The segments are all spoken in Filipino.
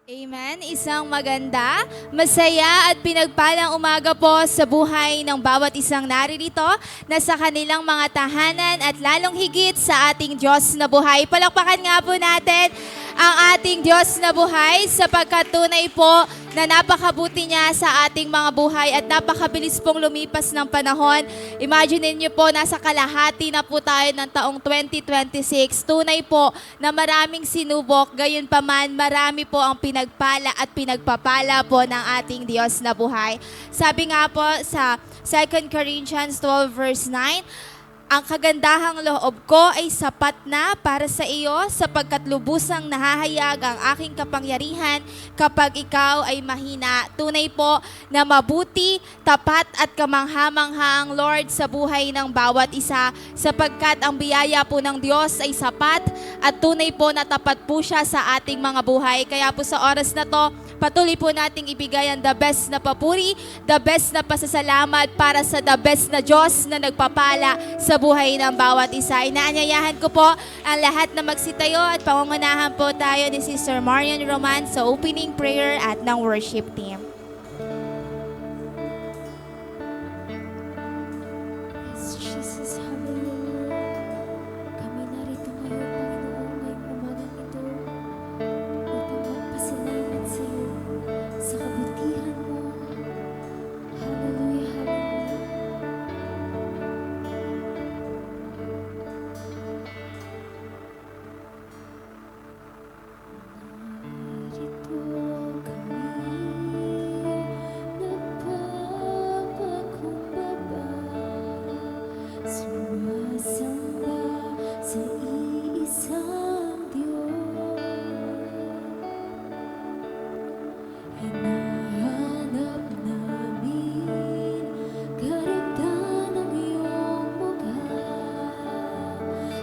Amen. Isang maganda, masaya at pinagpalang umaga po sa buhay ng bawat isang naririto na sa kanilang mga tahanan at lalong higit sa ating Diyos na buhay. Palakpakan nga po natin ang ating Diyos na buhay sapagkat tunay po na napakabuti niya sa ating mga buhay at napakabilis pong lumipas ng panahon. Imagine niyo po, nasa kalahati na po tayo ng taong 2026. Tunay po na maraming sinubok, gayon pa man marami po ang pinagpala at pinagpapala po ng ating Diyos na buhay. Sabi nga po sa 2 Corinthians 12 verse 9, ang kagandahang loob ko ay sapat na para sa iyo sapagkat lubusang nahahayag ang aking kapangyarihan kapag ikaw ay mahina. Tunay po na mabuti, tapat at kamangha-mangha ang Lord sa buhay ng bawat isa sapagkat ang biyaya po ng Diyos ay sapat at tunay po na tapat po siya sa ating mga buhay. Kaya po sa oras na to, patuloy po nating ibigay ang the best na papuri, the best na pasasalamat para sa the best na Diyos na nagpapala sa buhay ng bawat isa. Inaanyayahan ko po ang lahat na magsitayo at pangungunahan po tayo ni Sister Marian Roman sa opening prayer at ng worship team. Yes, Jesus, hallelujah. Kami narito ngayon, Panginoon, ngayong umagang ito upang magpasalamat sa iyo sa kabutihan mo. Hallelujah, hallelujah.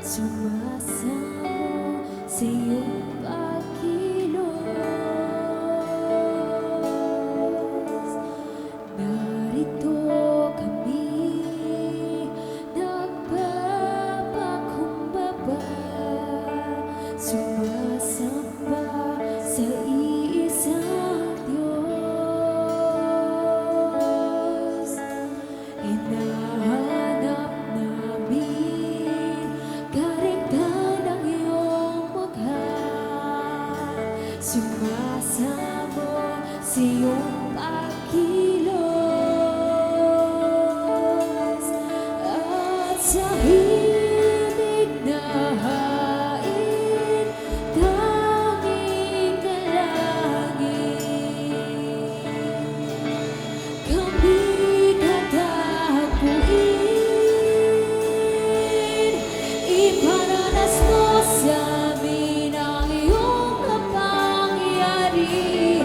Sumasamo sa iyong pagkilos. Narito kami, nagpapakumbaba, sumasamba sa iisang Diyos. Hinahanap namin karigtan ng iyong mukha, sumasamo sa iyong pagkilos at sa himig na hain, tanging dalangin kami kadapuin. Iparanas mo sa amin ang iyong kapangyarihan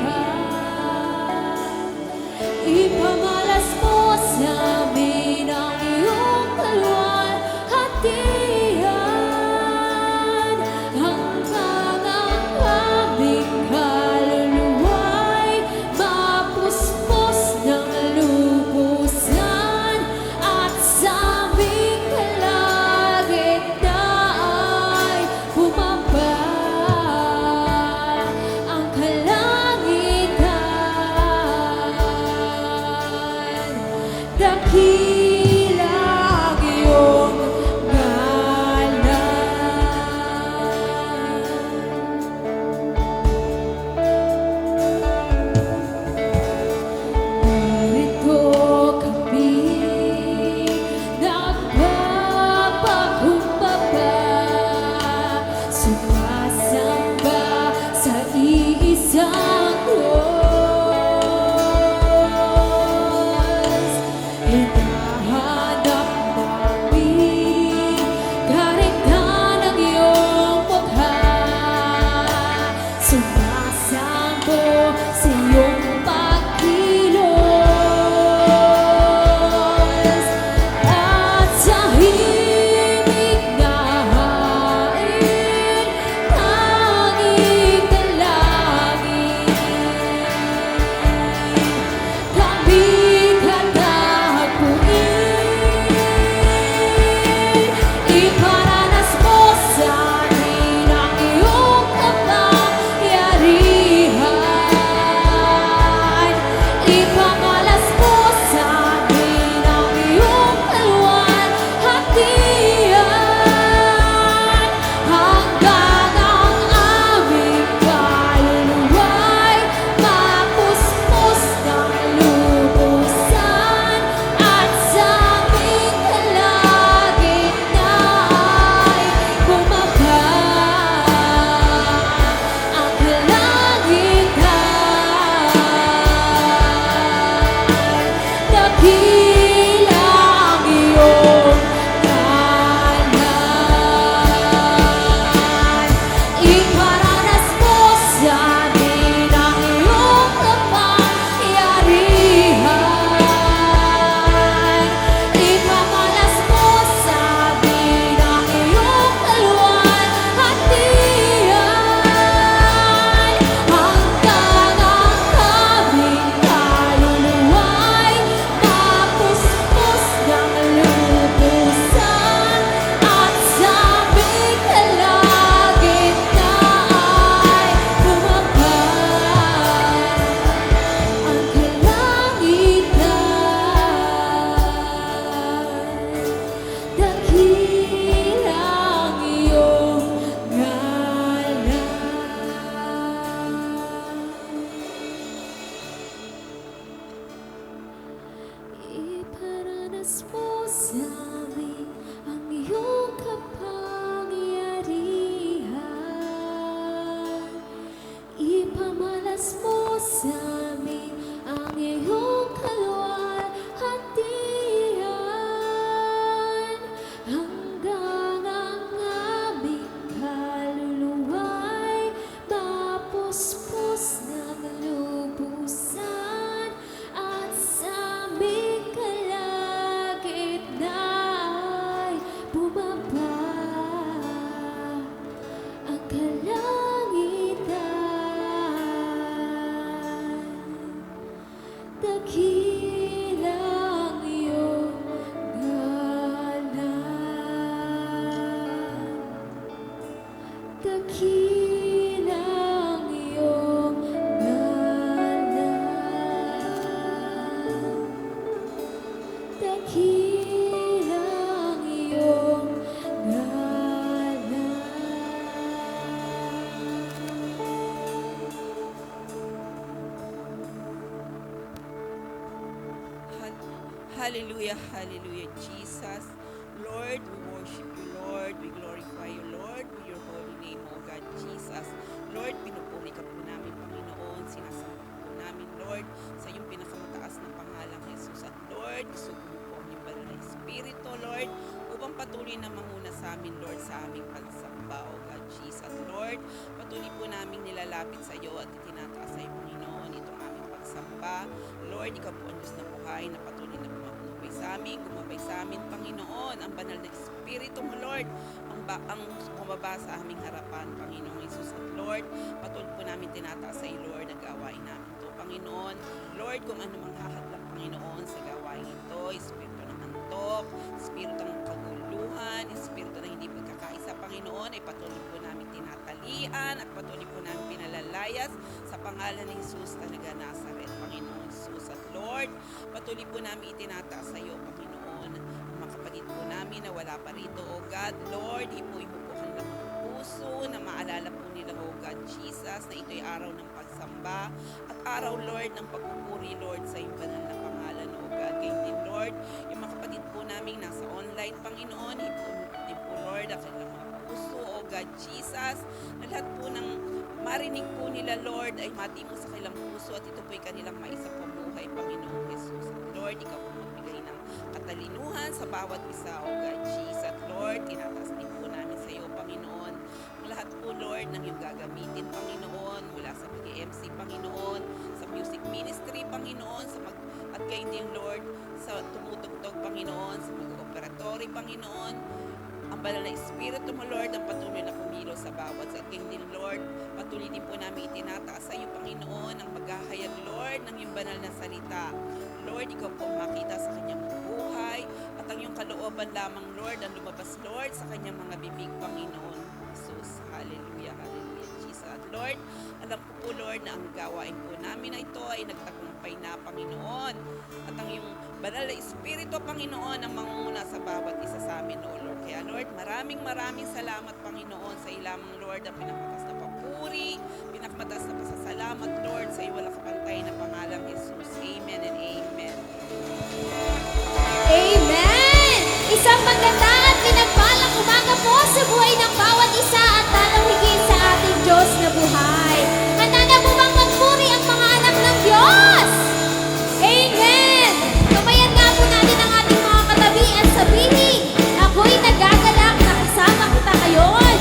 Malas mo sa amin ang iyong kaluwalhatian hanggang ang aming kaluluwa'y mapuspos ng lubusan at sa aming kalagitnaan ay bumaba ang kalangitan. Dakilang iyong ngalan. Dakilang iyong ngalan. Dakilang iyong ngalan. Hallelujah, hallelujah, Jesus. Lord, we worship you, Lord. We glorify you, Lord, with your holy name, O God, Jesus. Lord, pinupuri ka po namin, Panginoon. Sinasamba po namin, Lord, sa iyong pinakamataas na pangalang Jesus. At Lord, isugo mo po ang iyong banal na Espiritu, Lord, upang patuloy na manguna sa amin, Lord, sa aming pagsamba, O God, Jesus. At Lord, patuloy po namin nilalapit sa iyo at itinataas sa iyo, Panginoon, itong aming pagsamba. Lord, ikaw po ang Diyos na buhay na patuloy na gumabay sa amin, Panginoon, ang banal na Espiritu mo, Lord, ang bumaba sa aming harapan, Panginoong Jesus. At Lord, patuloy po namin tinataas sa iyo, Lord, ang gawain namin ito, Panginoon. Lord, kung ano mang hahadlang, Panginoon, sa gawain ito, Espiritu ng antok, Espiritu ng kaguluhan, Espiritu ng hindi pagkakaisa, Panginoon, ay patuloy po namin tinatalian at patuloy po namin pinalalayas sa pangalan ni Jesus na naga-Nazaret, Panginoon Jesus. At Lord, patuloy po namin itinataas sa iyo, Panginoon, ang mga kapatid po namin na wala pa rito, O God. Lord, ipuin mo po kanilang mga puso na maalala po nila, O God Jesus, na ito'y araw ng pagsamba at araw, Lord, ng pagpupuri, Lord, sa iyong banal na pangalan, O God. Kaya din, Lord, yung mga kapatid po namin nasa online, Panginoon, ipuin mo din po, Lord, ang kanilang mga puso, O God Jesus, na lahat po ng marinig po nila, Lord, ay mati mo sa kanilang puso at ito po'y kanilang maisapamuhay, Panginoong Jesus. At Lord, ikaw po magbigay ng katalinuhan sa bawat isa, O God Jesus. At Lord, tinataas din po namin sa iyo, Panginoon, ang lahat po, Lord, ng iyong gagamitin, Panginoon, mula sa pag-MC, Panginoon, sa music ministry, Panginoon, at kayo din, Lord, sa tumutugtog, Panginoon, sa mag-operatory, Panginoon, ang banal na Espiritu mo, Lord, ang patuloy na kumilo sa bawat sa ating din, Lord. Patuloy din po namin itinataas sa iyo, Panginoon, ang maghahayag, Lord, ng iyong banal na salita. Lord, ikaw po makita sa kanyang buhay at ang iyong kalooban lamang, Lord, ang lumabas, Lord, sa kanyang mga bibig, Panginoon Jesus. Hallelujah, hallelujah, Jesus. At Lord, alam ko po, Lord, na ang gawain po namin na ito ay nagtagumpay na, Panginoon. At ang iyong banal na Espiritu, Panginoon, ang mangunguna sa bawat isa sa amin, O Lord. Kaya, Lord, maraming salamat, Panginoon, sa ilamang, Lord, ang pinakamatas na papuri, pinakamatas na pasasalamat, Lord, sa iyo walang kapantay na pangalan, Jesus. Amen and amen. Amen! Isang maganda at pinagpalang umaga po sa buhay ng bawat isa at lalong higit sa ating Diyos na buhay. Handa na po bang magpuri ang mga anak ng Diyos? Amen! Tumayan nga po natin ang ating mga katabi at sabihin, ako'y nagagalak na kasama kita ngayon.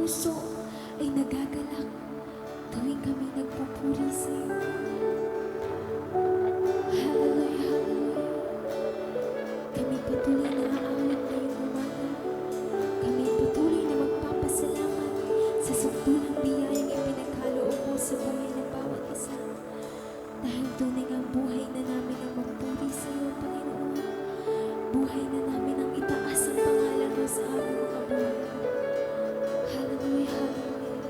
puso ay nagagalak tuwing kami nagpupuri sa iyo. Hallelujah, hallelujah. Kami patuloy na aawit ngayong umaga. Kami patuloy na magpapasalamat sa sukdulang biyayang ipinagkaloob mo sa buhay ng bawat isa. Dahil tunay ang buhay na namin ang magpuri sa iyo, Panginoon. Buhay na namin ang itaas ang pangalan mo sa aming mga buhay. Hallelujah, hallelujah.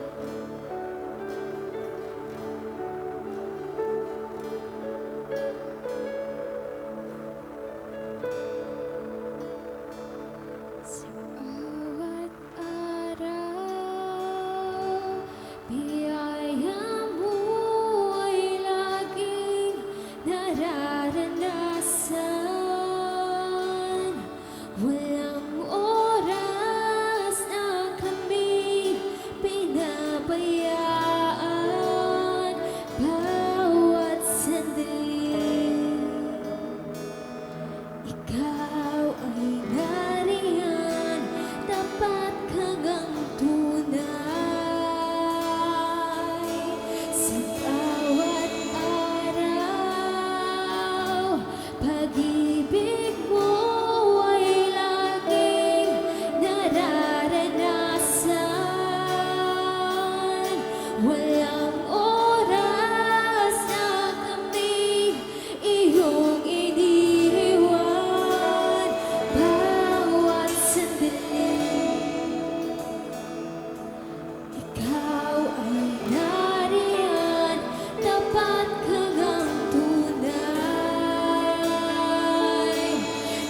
Sa bawat araw, biyaya mo ay laging nararanasan. Walang oras na kami pinabayaan. Bawat sandali, ikaw ay nariyan, tapat kang tunay. Sa bawat araw, pag-ibig mo ay laging nararanasan. Walang oras na kami iyong iniiwan. Bawat sandali, ikaw ay nariyan, tapat kang tunay.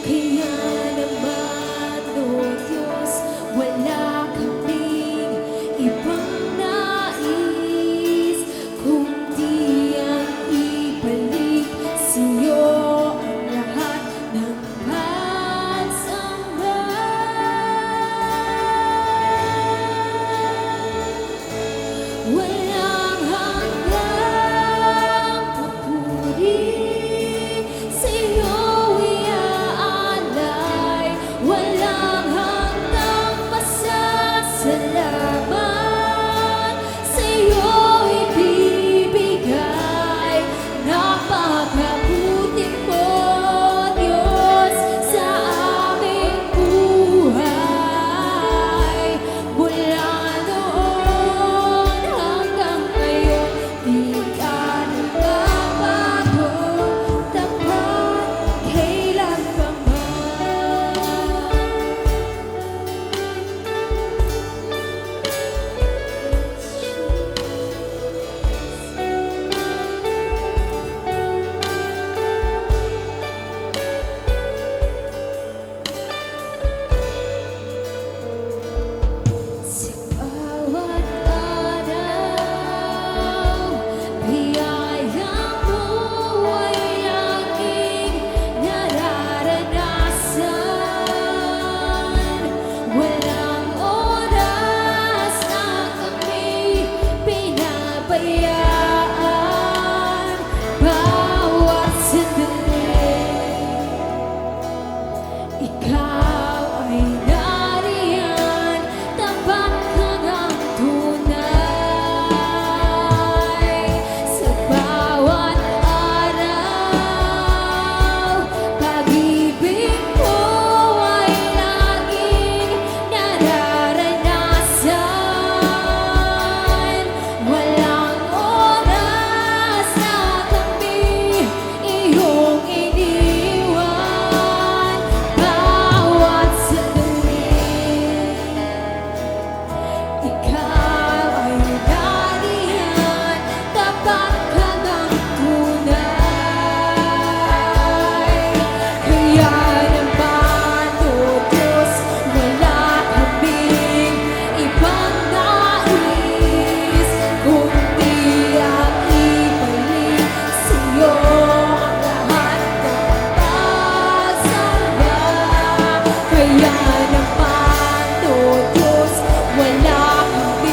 Kaya naman, O Diyos, wala kaming ibang nais kundi ang ibalik sa iyo ang lahat ng pagsamba. Walang hanggang papuri sa iyo iaalay. Walang hanggang pasasalamat sa iyo ibibigay. Napakabuti mo, Diyos, sa aming buhay. Mula noon hanggang ngayon, di ka nagbabago, tapat kailanpaman. Sa bawat araw, biyaya mo ay laging nararanasan. Walang oras na kami pinabayaan. Bawat sandali, ikaw ay nariyan, tapat kang tunay. Sa bawat araw, pag-ibig mo ay laging nararanasan. Walang oras na kami iyong iniwan. Bawat sandali, ikaw ay nariyan, tapat kang tunay. Kaya naman, O Diyos, wala kaming ibang nais kundi ang ibalik sa iyo ang lahat ng pagsamba. Kaya naman, O Diyos, wala kaming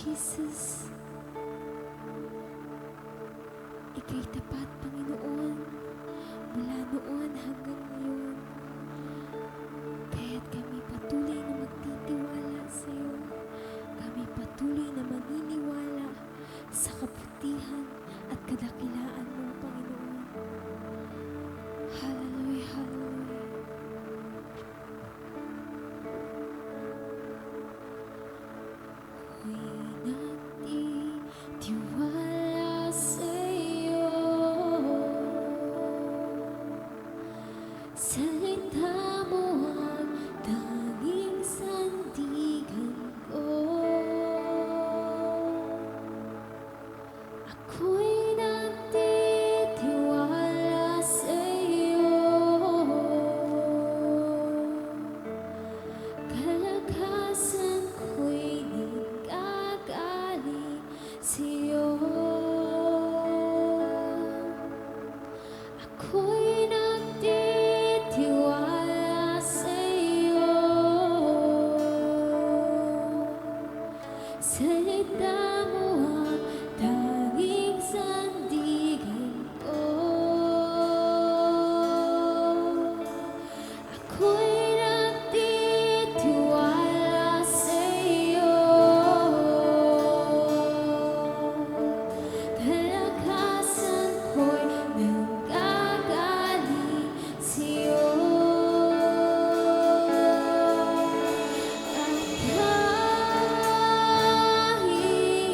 Jesus. Ika'y tapat, Panginoon, mula noon hanggang ngayon. Kaya't kami patuloy na magtitiwala sa iyo. Kami patuloy na maniniwala sa kabutihan at kadakilaan mo, Panginoon. Hallelujah, hallelujah. Ako'y nagtitiwala sa iyo. Salita mo ang tanging sandigan ko. Ako'y nagtitiwala sa iyo. Kalakasan ko'y nanggagaling sa iyo. Ako'y nagtitiwala sa iyo. Salita mo ang tanging sandigan ko. Ako'y nagtitiwala sa iyo. Kalakasan ko'y nanggagaling sa iyo. At kahit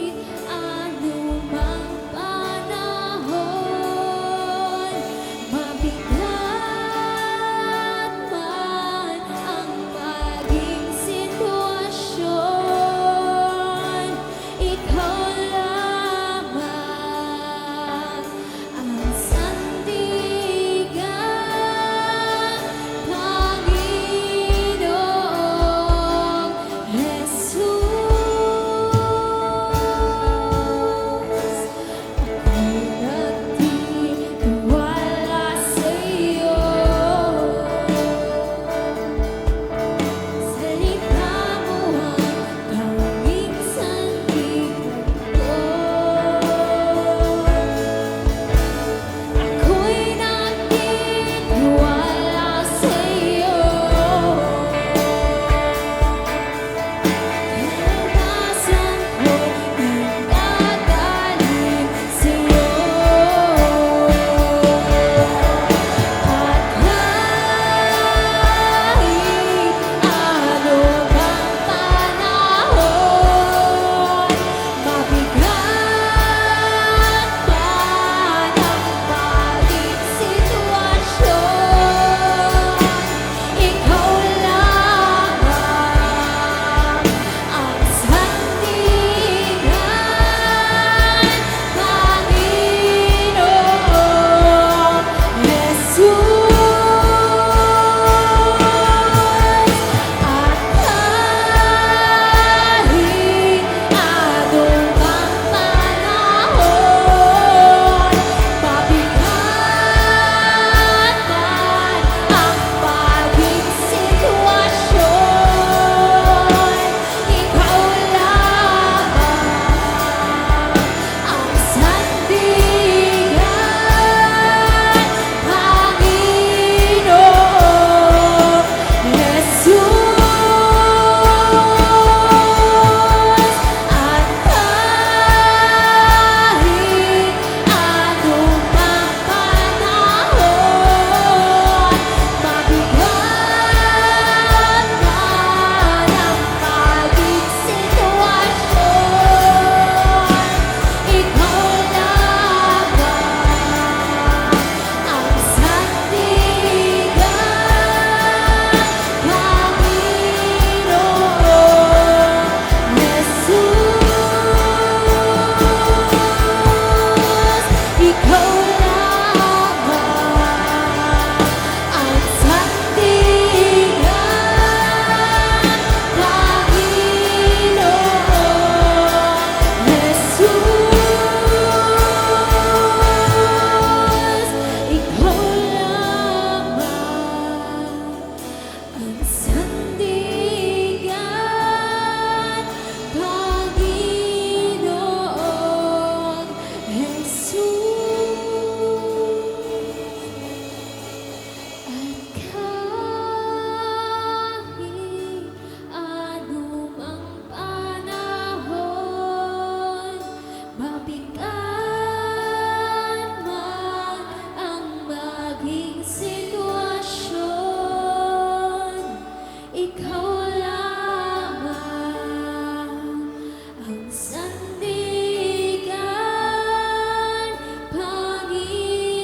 ikaw lamang ang sandigan, Panginoong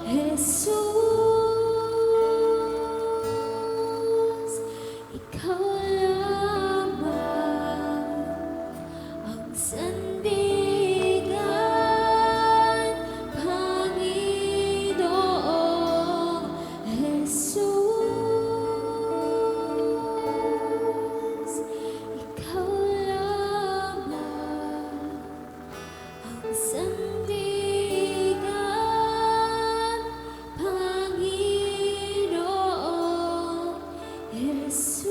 Jesus. Ikaw lamang ang sandigan, Panginoong Jesus. Ikaw lamang ang sandigan, Panginoong Jesus.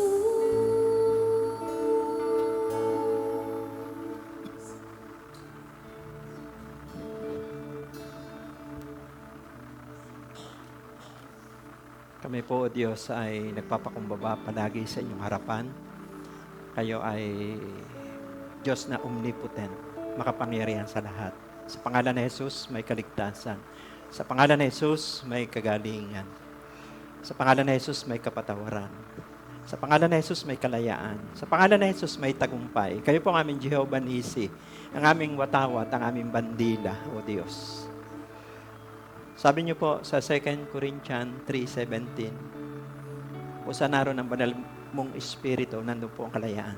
Kami po, O Diyos, ay nagpapakumbaba palagi sa inyong harapan. Kayo ay Diyos na omnipotent, makapangyarihan sa lahat. Sa pangalan ni Jesus, may kaligtasan. Sa pangalan ni Jesus, may kagalingan. Sa pangalan ni Jesus, may kapatawaran. Sa pangalan ni Jesus, may kalayaan. Sa pangalan ni Jesus, may tagumpay. Kayo po ang aming Jehovah Nisi, ang aming watawat, ang aming bandila, O Diyos. Sabi niyo po sa 2 Corinthians 3:17, kung saan naroon ang banal mong Espiritu, nandun po ang kalayaan.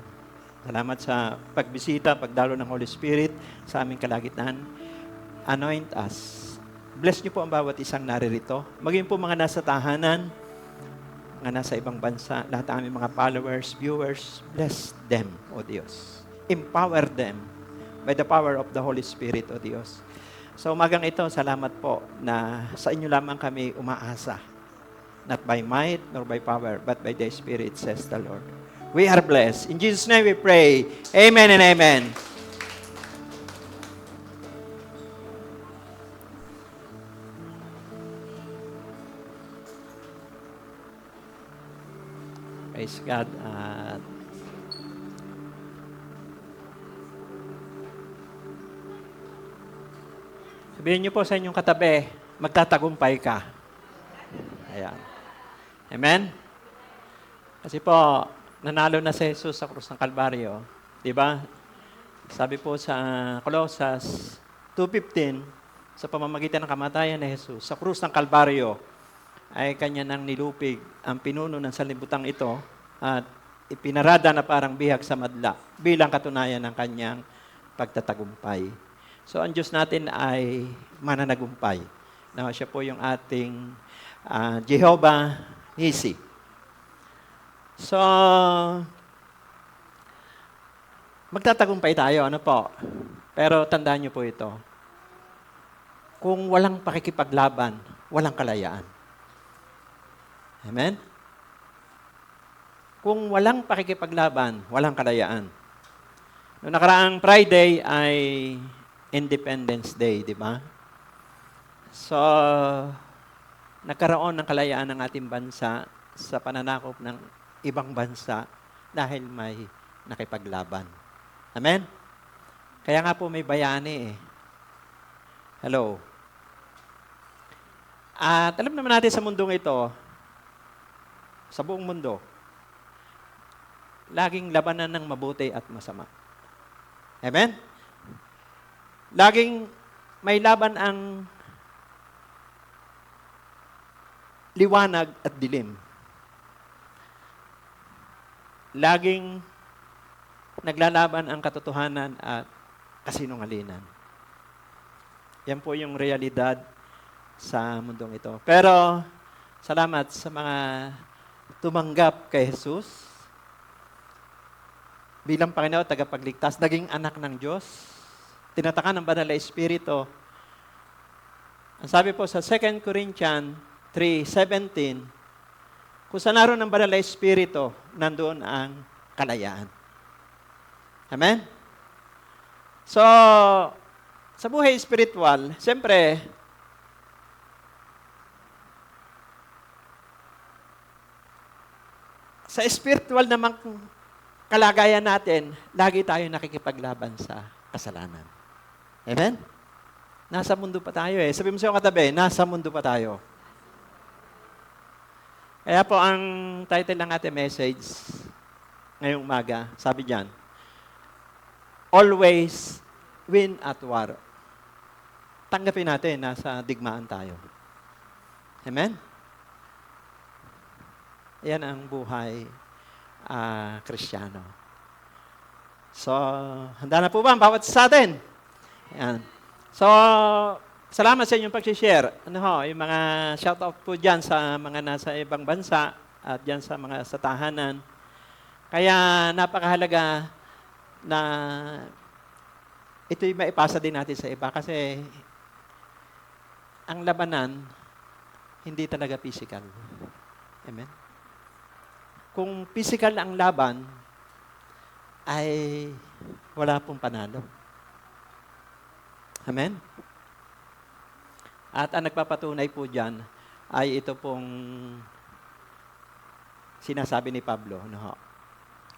Salamat sa pagbisita, pagdalo ng Holy Spirit sa aming kalagitnaan. Anoint us. Bless niyo po ang bawat isang naririto. Maging po mga nasa tahanan, mga nasa ibang bansa, lahat ng aming mga followers, viewers, bless them, O Diyos. Empower them by the power of the Holy Spirit, O Diyos. Sa umagang ito, salamat po na sa inyo lamang kami umaasa. Not by might nor by power, but by the Spirit, says the Lord. We are blessed. In Jesus' name we pray. Amen and amen. Praise God. Sabihin niyo po sa inyong katabi, magtatagumpay ka. Ayan. Amen? Kasi po, nanalo na si Jesus sa krus ng Kalbaryo. Diba? Sabi po sa Colossus 2:15, sa pamamagitan ng kamatayan ni Jesus, sa krus ng Kalbaryo, ay kanya nang nilupig ang pinuno ng sanlibutan ito at ipinarada na parang bihag sa madla bilang katunayan ng kanyang pagtatagumpay. So, ang Diyos natin ay mananagumpay. Now, siya po yung ating Jehovah Nisi. So, magtatagumpay tayo, ano po? Pero tandaan niyo po ito. Kung walang pakikipaglaban, walang kalayaan. Amen? Kung walang pakikipaglaban, walang kalayaan. Noong nakaraang Friday ay Independence Day, di ba? So, nagkaroon ng kalayaan ng ating bansa sa pananakop ng ibang bansa dahil may nakipaglaban. Amen? Kaya nga po may bayani eh. Hello? At alam naman natin sa mundong ito, sa buong mundo, laging labanan ng mabuti at masama. Amen? Laging may laban ang liwanag at dilim. Laging naglalaban ang katotohanan at kasinungalingan. Yan po yung realidad sa mundong ito. Pero, salamat sa mga tumanggap kay Jesus bilang Panginoon, tagapagligtas, naging anak ng Diyos, tinatakan ng Banal na Espiritu. Ang sabi po sa 2 Corinthians 3:17, kung saan naroon ang Banal na Espiritu, nandoon ang kalayaan. Amen? So, sa buhay spiritual, siyempre, sa spiritual namang kalagayan natin, lagi tayo nakikipaglaban sa kasalanan. Amen? Nasa mundo pa tayo eh. Sabi mo sa iyong katabi, nasa mundo pa tayo. Kaya po ang title ng ating message ngayong umaga, sabi diyan, Always win at war. Tanggapin natin, nasa digmaan tayo. Amen? Yan ang buhay Kristiyano. So, handa na po ba ang bawat sa atin? Yan. So, salamat sa inyong pag-share. Yung mga shoutout po dyan sa mga nasa ibang bansa at dyan sa mga sa tahanan. Kaya napakahalaga na ito'y maipasa din natin sa iba kasi ang labanan hindi talaga physical. Amen? Kung physical ang laban, ay wala pong panalo. Amen? At ang nagpapatunay po dyan ay ito pong sinasabi ni Pablo.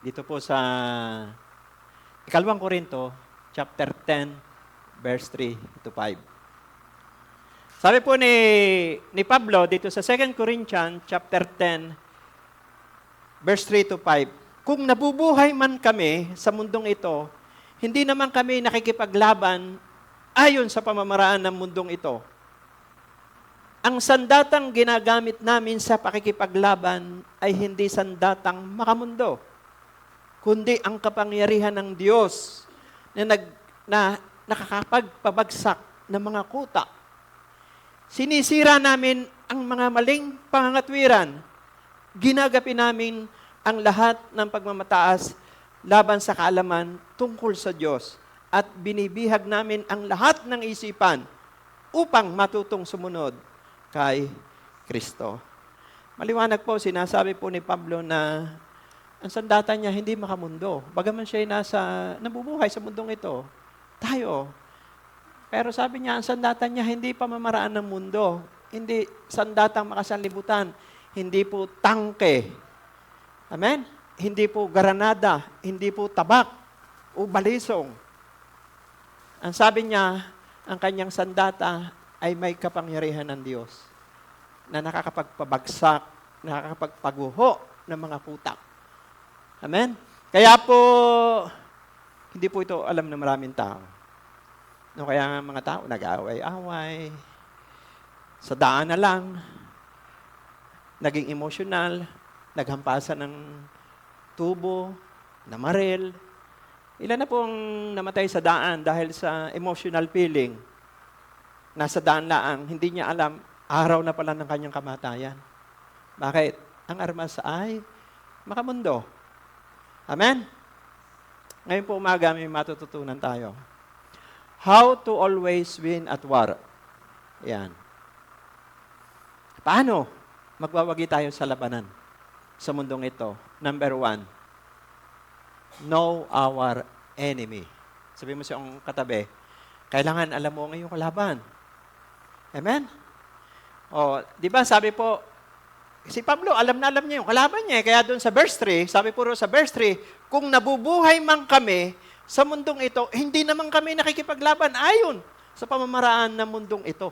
Dito po sa 2 Korinto, chapter 10, verse 3 to 5. Sabi po ni Pablo dito sa 2 Corinthians, chapter 10, verse 3 to 5. Kung nabubuhay man kami sa mundong ito, hindi naman kami nakikipaglaban ayon sa pamamaraan ng mundong ito. Ang sandatang ginagamit namin sa pakikipaglaban ay hindi sandatang makamundo, kundi ang kapangyarihan ng Diyos na nakakapagpabagsak ng mga kuta. Sinisira namin ang mga maling pangangatwiran. Ginagapi namin ang lahat ng pagmamataas laban sa kaalaman tungkol sa Diyos at binibihag namin ang lahat ng isipan upang matutong sumunod kay Kristo. Maliwanag po, sinasabi po ni Pablo na ang sandata niya hindi makamundo. Bagaman siya ay nabubuhay sa mundong ito, tayo. Pero sabi niya, ang sandata niya hindi pamamaraan ng mundo. Hindi sandatang makasanlibutan. Hindi po tangke. Amen? Hindi po granada. Hindi po tabak o balisong. Ang sabi niya, ang kanyang sandata ay may kapangyarihan ng Diyos na nakakapagpabagsak, nakakapagpaguho ng mga putak. Amen? Kaya po, hindi po ito alam ng maraming tao. Kaya nga mga tao nag-aaway-away, sa daan na lang, naging emosyonal, naghampasan ng tubo, namaril. Ilan na pong namatay sa daan dahil sa emotional feeling. Nasa daan laang, hindi niya alam, araw na pala ng kanyang kamatayan. Bakit? Ang armas ay makamundo. Amen? Ngayon po umaga, may matututunan tayo. How to always win at war. Yan. Paano magwawagi tayo sa labanan sa mundong ito? Number 1, know our enemy. Sabi mo sa iyong katabi, kailangan alam mo ang iyong kalaban. Amen? Di ba sabi po, si Pablo, alam na alam niya yung kalaban niya. Kaya doon sa verse 3, sabi po sa verse 3, kung nabubuhay man kami sa mundong ito, hindi naman kami nakikipaglaban ayon sa pamamaraan ng mundong ito.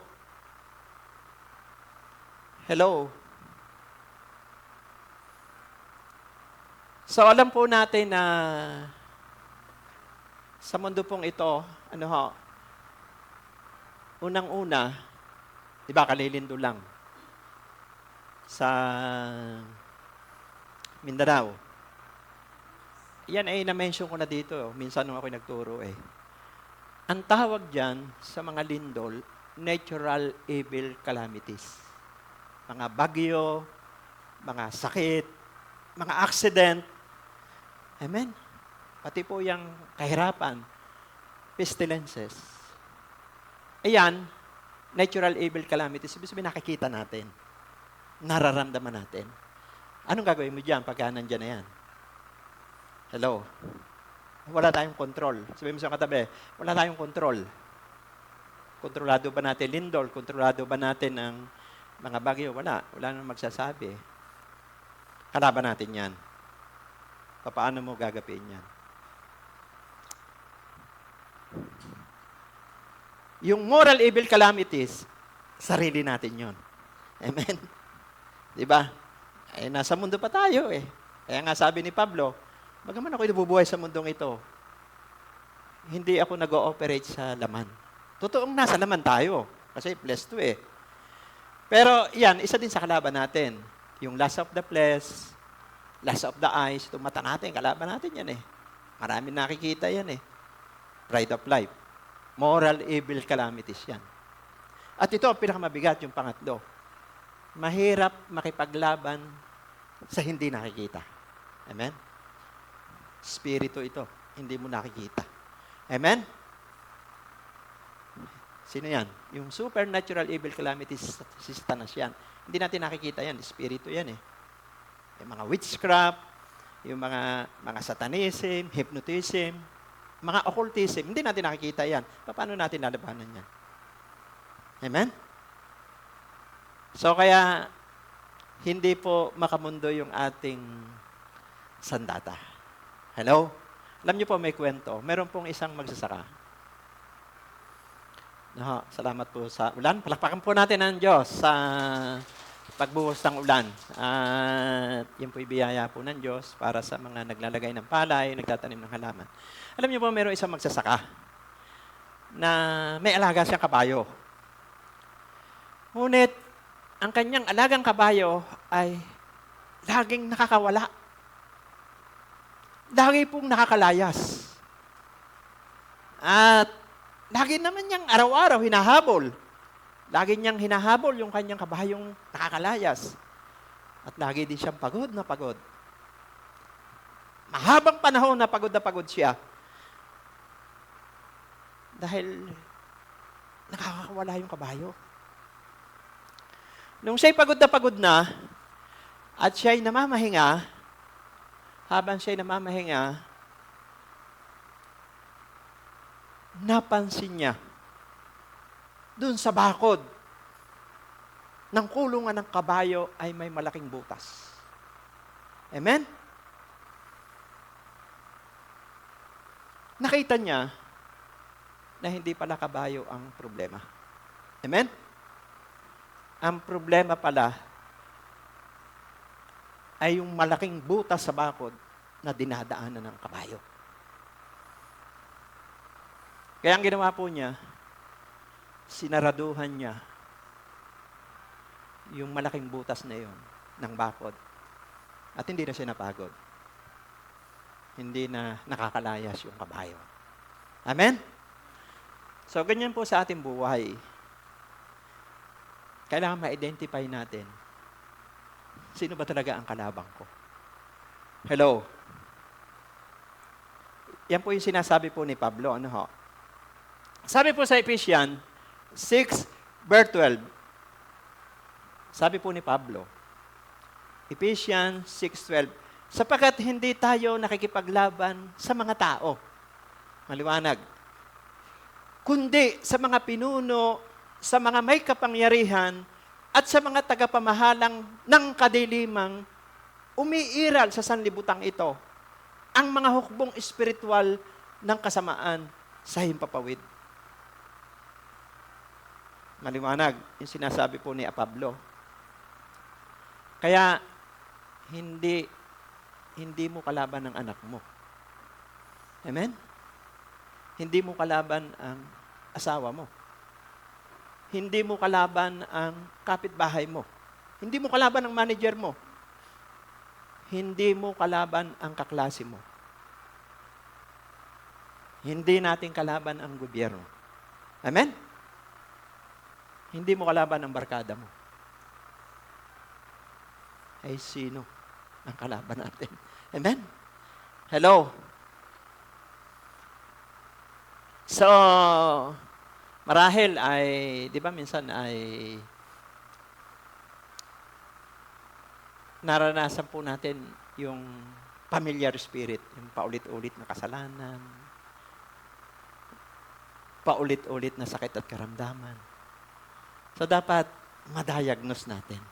Hello? So alam po natin na sa mundo pong ito, unang-una, di ba kalilindo lang, sa Mindanao. Yan ay na-mention ko na dito. Minsan nung ako nagturo Ang tawag dyan sa mga lindol, natural evil calamities. Mga bagyo, mga sakit, mga accident. Amen? Pati po yung kahirapan, pestilences. Ayan, natural evil calamities. Ibig sabihin nakikita natin. Nararamdaman natin. Anong gagawin mo dyan pagka nandyan na yan? Hello? Wala tayong control. Sabihin mo sa katabi, wala tayong control. Kontrolado ba natin lindol? Kontrolado ba natin ang mga bagyo? Wala. Wala nang magsasabi. Kalaban natin yan. Paano mo gagapin yan? Yung moral evil calamities, sarili natin yon. Amen? Diba? Eh, nasa mundo pa tayo eh. Kaya nga sabi ni Pablo, bagaman ako'y nabubuhay sa mundong ito, hindi ako nag-ooperate sa laman. Totoong nasa laman tayo. Kasi flesh to eh. Pero yan, isa din sa kalaban natin. Yung lust of the flesh, lust of the eyes, itong mata natin, kalaban natin yan eh. Maraming nakikita yan eh. Pride of life. Moral evil calamities yan. At ito ang pinakamabigat, yung pangatlo. Mahirap makipaglaban sa hindi nakikita. Amen? Spirito ito, hindi mo nakikita. Amen? Sino yan? Yung supernatural evil calamities, si Satanas yan. Hindi natin nakikita yan, spirito yan eh. Yung mga witchcraft, yung mga satanism, hypnotism, mga occultism, hindi natin nakikita yan. Paano natin lalabanan yan? Amen? So kaya, hindi po makamundo yung ating sandata. Hello? Alam niyo po may kwento. Meron pong isang magsasaka. Salamat po sa ulan. Palakpakan po natin ang Diyos sa pagbuhos ng ulan. At yun po ibiyaya po ng Diyos para sa mga naglalagay ng palay, nagtatanim ng halaman. Alam niyo po, meron isang magsasaka na may alaga siyang kabayo. Ngunit, ang kanyang alagang kabayo ay laging nakakawala. Lagi pong nakakalayas. At lagi naman niyang araw-araw hinahabol. Lagi niyang hinahabol yung kanyang kabayong nakakalayas. At lagi din siyang pagod na pagod. Mahabang panahon na pagod siya. Dahil nakakawala yung kabayo. Nung siya'y pagod na, at siya'y namamahinga, habang siya'y namamahinga, napansin niya, dun sa bakod ng kulungan ng kabayo ay may malaking butas. Amen? Nakita niya na hindi pala kabayo ang problema. Amen? Ang problema pala ay yung malaking butas sa bakod na dinadaanan ng kabayo. Kaya ang ginawa po niya, sinaraduhan niya yung malaking butas na yon ng bakod. At hindi na siya napagod. Hindi na nakakalayas yung kabayo. Amen? So, ganyan po sa ating buhay. Kailangan ma-identify natin, sino ba talaga ang kalabang ko? Hello? Yan po yung sinasabi po ni Pablo. Ano ho? Sabi po sa Ephesians 6, verse 12. Sabi po ni Pablo, Ephesians 6:12, sapagkat hindi tayo nakikipaglaban sa mga tao. Maliwanag. Kundi sa mga pinuno, sa mga may kapangyarihan, at sa mga tagapamahalang ng kadilimang umiiral sa sanlibutan ito ang mga hukbong espiritual ng kasamaan sa himpapawid. Maliwanag, yung sinasabi po ni Pablo. Kaya, hindi mo kalaban ang anak mo. Amen? Hindi mo kalaban ang asawa mo. Hindi mo kalaban ang kapitbahay mo. Hindi mo kalaban ang manager mo. Hindi mo kalaban ang kaklase mo. Hindi natin kalaban ang gobyerno. Amen? Hindi mo kalaban ang barkada mo. Ay sino ang kalaban natin? Amen? Hello? So, marahil ay, di ba minsan ay naranasan po natin yung familiar spirit, yung paulit-ulit na kasalanan, paulit-ulit na sakit at karamdaman. So dapat ma-diagnose natin.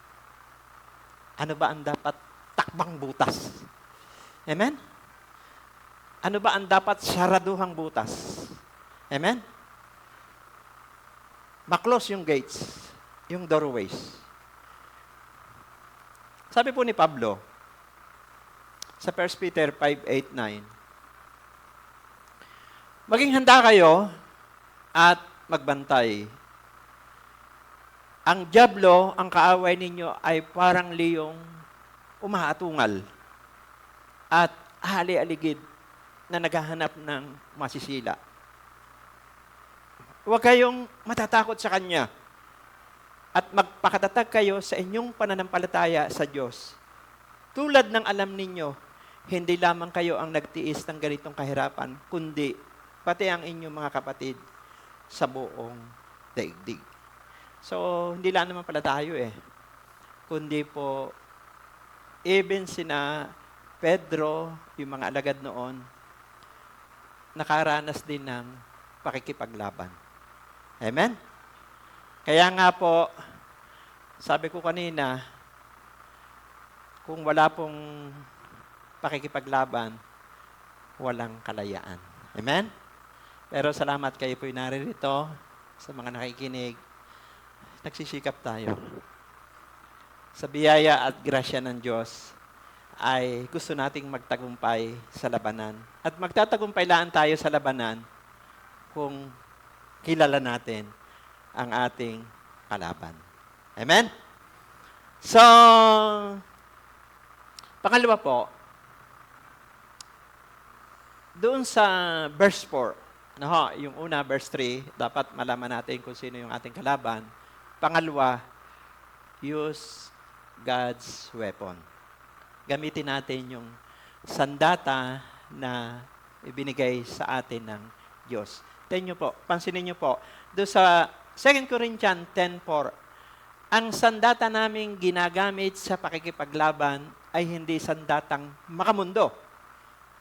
Ano ba ang dapat takbang butas? Amen? Ano ba ang dapat saraduhang butas? Amen? Ma-close yung gates, yung doorways. Sabi po ni Pablo, sa 1 Peter 5:8-9, maging handa kayo at magbantay. Ang dyablo, ang kaaway ninyo ay parang liyong umaatungal at hali-aligid na naghahanap ng masisila. Huwag kayong matatakot sa Kanya at magpakatatag kayo sa inyong pananampalataya sa Diyos. Tulad ng alam ninyo, hindi lamang kayo ang nagtiis ng ganitong kahirapan, kundi pati ang inyong mga kapatid sa buong daigdig. So, hindi lang naman pala tayo kundi po, even sina Pedro, yung mga alagad noon, nakaranas din ng pakikipaglaban. Amen? Kaya nga po, sabi ko kanina, kung wala pong pakikipaglaban, walang kalayaan. Amen? Pero salamat kayo po'y naririto sa mga nakikinig. Nagsisikap tayo. Sa biyaya at grasya ng Diyos, ay gusto nating magtagumpay sa labanan. At magtatagumpay lang tayo sa labanan kung kilala natin ang ating kalaban. Amen? So, pangalawa po, doon sa verse 4, yung una, verse 3, dapat malaman natin kung sino yung ating kalaban. Pangalawa, use God's weapon. Gamitin natin yung sandata na ibinigay sa atin ng Diyos. Pansinin nyo po, doon sa 2 Corinthians 10:4, ang sandata naming ginagamit sa pakikipaglaban ay hindi sandatang makamundo,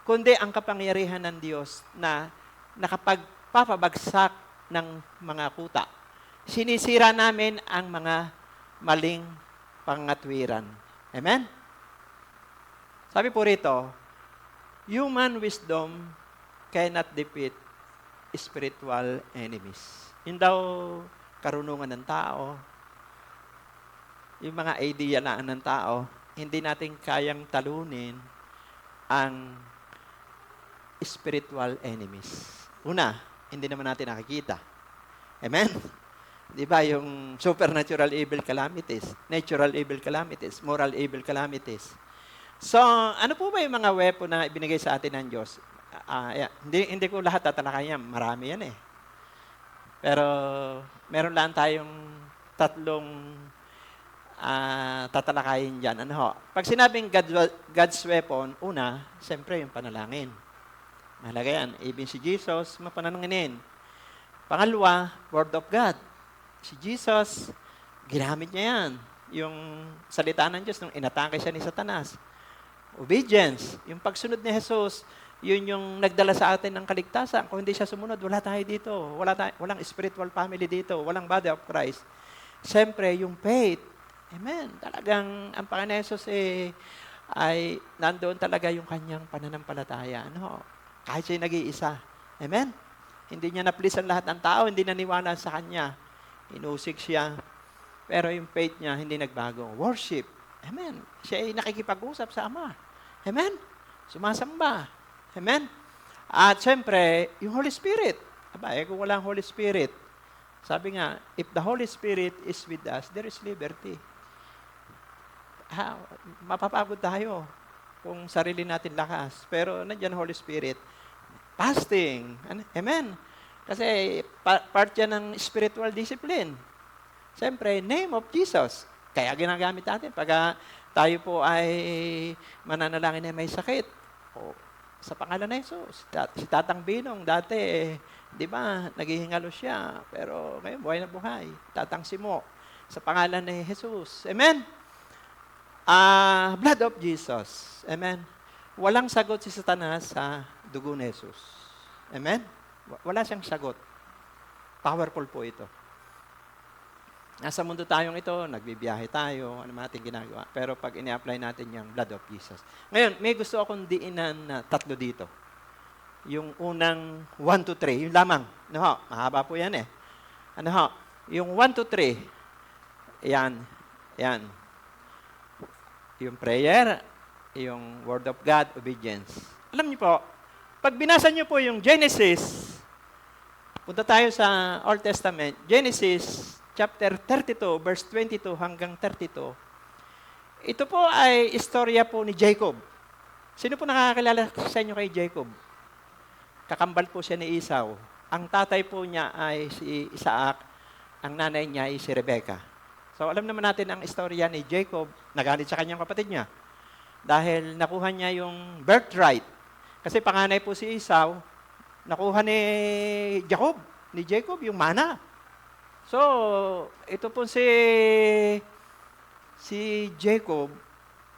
kundi ang kapangyarihan ng Diyos na nakapagpapabagsak ng mga kuta. Sinisira namin ang mga maling pangatwiran. Amen? Sabi po rito, human wisdom cannot defeat spiritual enemies. Yun daw karunungan ng tao, yung mga idea na ng tao, hindi natin kayang talunin ang spiritual enemies. Una, hindi naman natin nakikita. Amen? Di ba yung supernatural evil calamities, natural evil calamities, moral evil calamities. So, ano po ba yung mga weapon na ibinigay sa atin ng Diyos? Hindi ko lahat tatalakayan. Marami yan Pero, meron lang tayong tatlong tatalakayin dyan. Pag sinabing God's weapon, una, siyempre yung panalangin. Mahalaga yan. Even si Jesus, mapanalanginin. Pangalawa, Word of God. Si Jesus, ginamit niya yan. Yung salita ng Diyos, nung inatake siya ni Satanas. Obedience, yung pagsunod ni Jesus, yun yung nagdala sa atin ng kaligtasan. Kung hindi siya sumunod, wala tayo dito. Walang spiritual family dito. Walang body of Christ. Siyempre, yung faith. Amen. Talagang ang Panginoon Jesus ay nandoon talaga yung kanyang pananampalataya. Kahit siya'y nag-iisa. Amen. Hindi niya na-please ang lahat ng tao. Hindi naniwala sa kanya. Inusig siya. Pero yung faith niya, hindi nagbago. Worship. Amen. Siya ay nakikipag-usap sa Ama. Amen. Sumasamba. Amen. At siyempre, yung Holy Spirit. Kung walang Holy Spirit, sabi nga, if the Holy Spirit is with us, there is liberty. Mapapagod tayo kung sarili natin lakas. Pero nandiyan Holy Spirit. Fasting. Amen. Kasi part yan ng spiritual discipline. Siyempre, name of Jesus. Kaya ginagamit natin. Pag tayo po ay mananalangin na may sakit. Sa pangalan ng Jesus. Si Tatang Binong, dati, di ba, naghihingalo siya. Pero ngayon, buhay na buhay. Tatang Simo. Sa pangalan ni Jesus. Amen? Blood of Jesus. Amen? Walang sagot si Satanas sa dugo ni Jesus. Amen? Wala siyang sagot. Powerful po ito. Nasa mundo tayong ito, nagbibiyahe tayo, ano man ating ginagawa. Pero pag ini-apply natin yung blood of Jesus. Ngayon, may gusto akong diinan na tatlo dito. Yung unang 1 to 3, yung lamang. Mahaba po yan Yung 1 to 3, yan. Yung prayer, yung Word of God, obedience. Alam niyo po, pag binasa niyo po yung Genesis, punta tayo sa Old Testament, Genesis chapter 32, verse 22 hanggang 32. Ito po ay istorya po ni Jacob. Sino po nakakakilala sa inyo kay Jacob? Kakambal po siya ni Esau. Ang tatay po niya ay si Isaac, ang nanay niya ay si Rebecca. So alam naman natin ang istorya ni Jacob, nagalit sa kanyang kapatid niya. Dahil nakuha niya yung birthright. Kasi panganay po si Esau, nakuha ni Jacob yung mana. So, ito po si Jacob,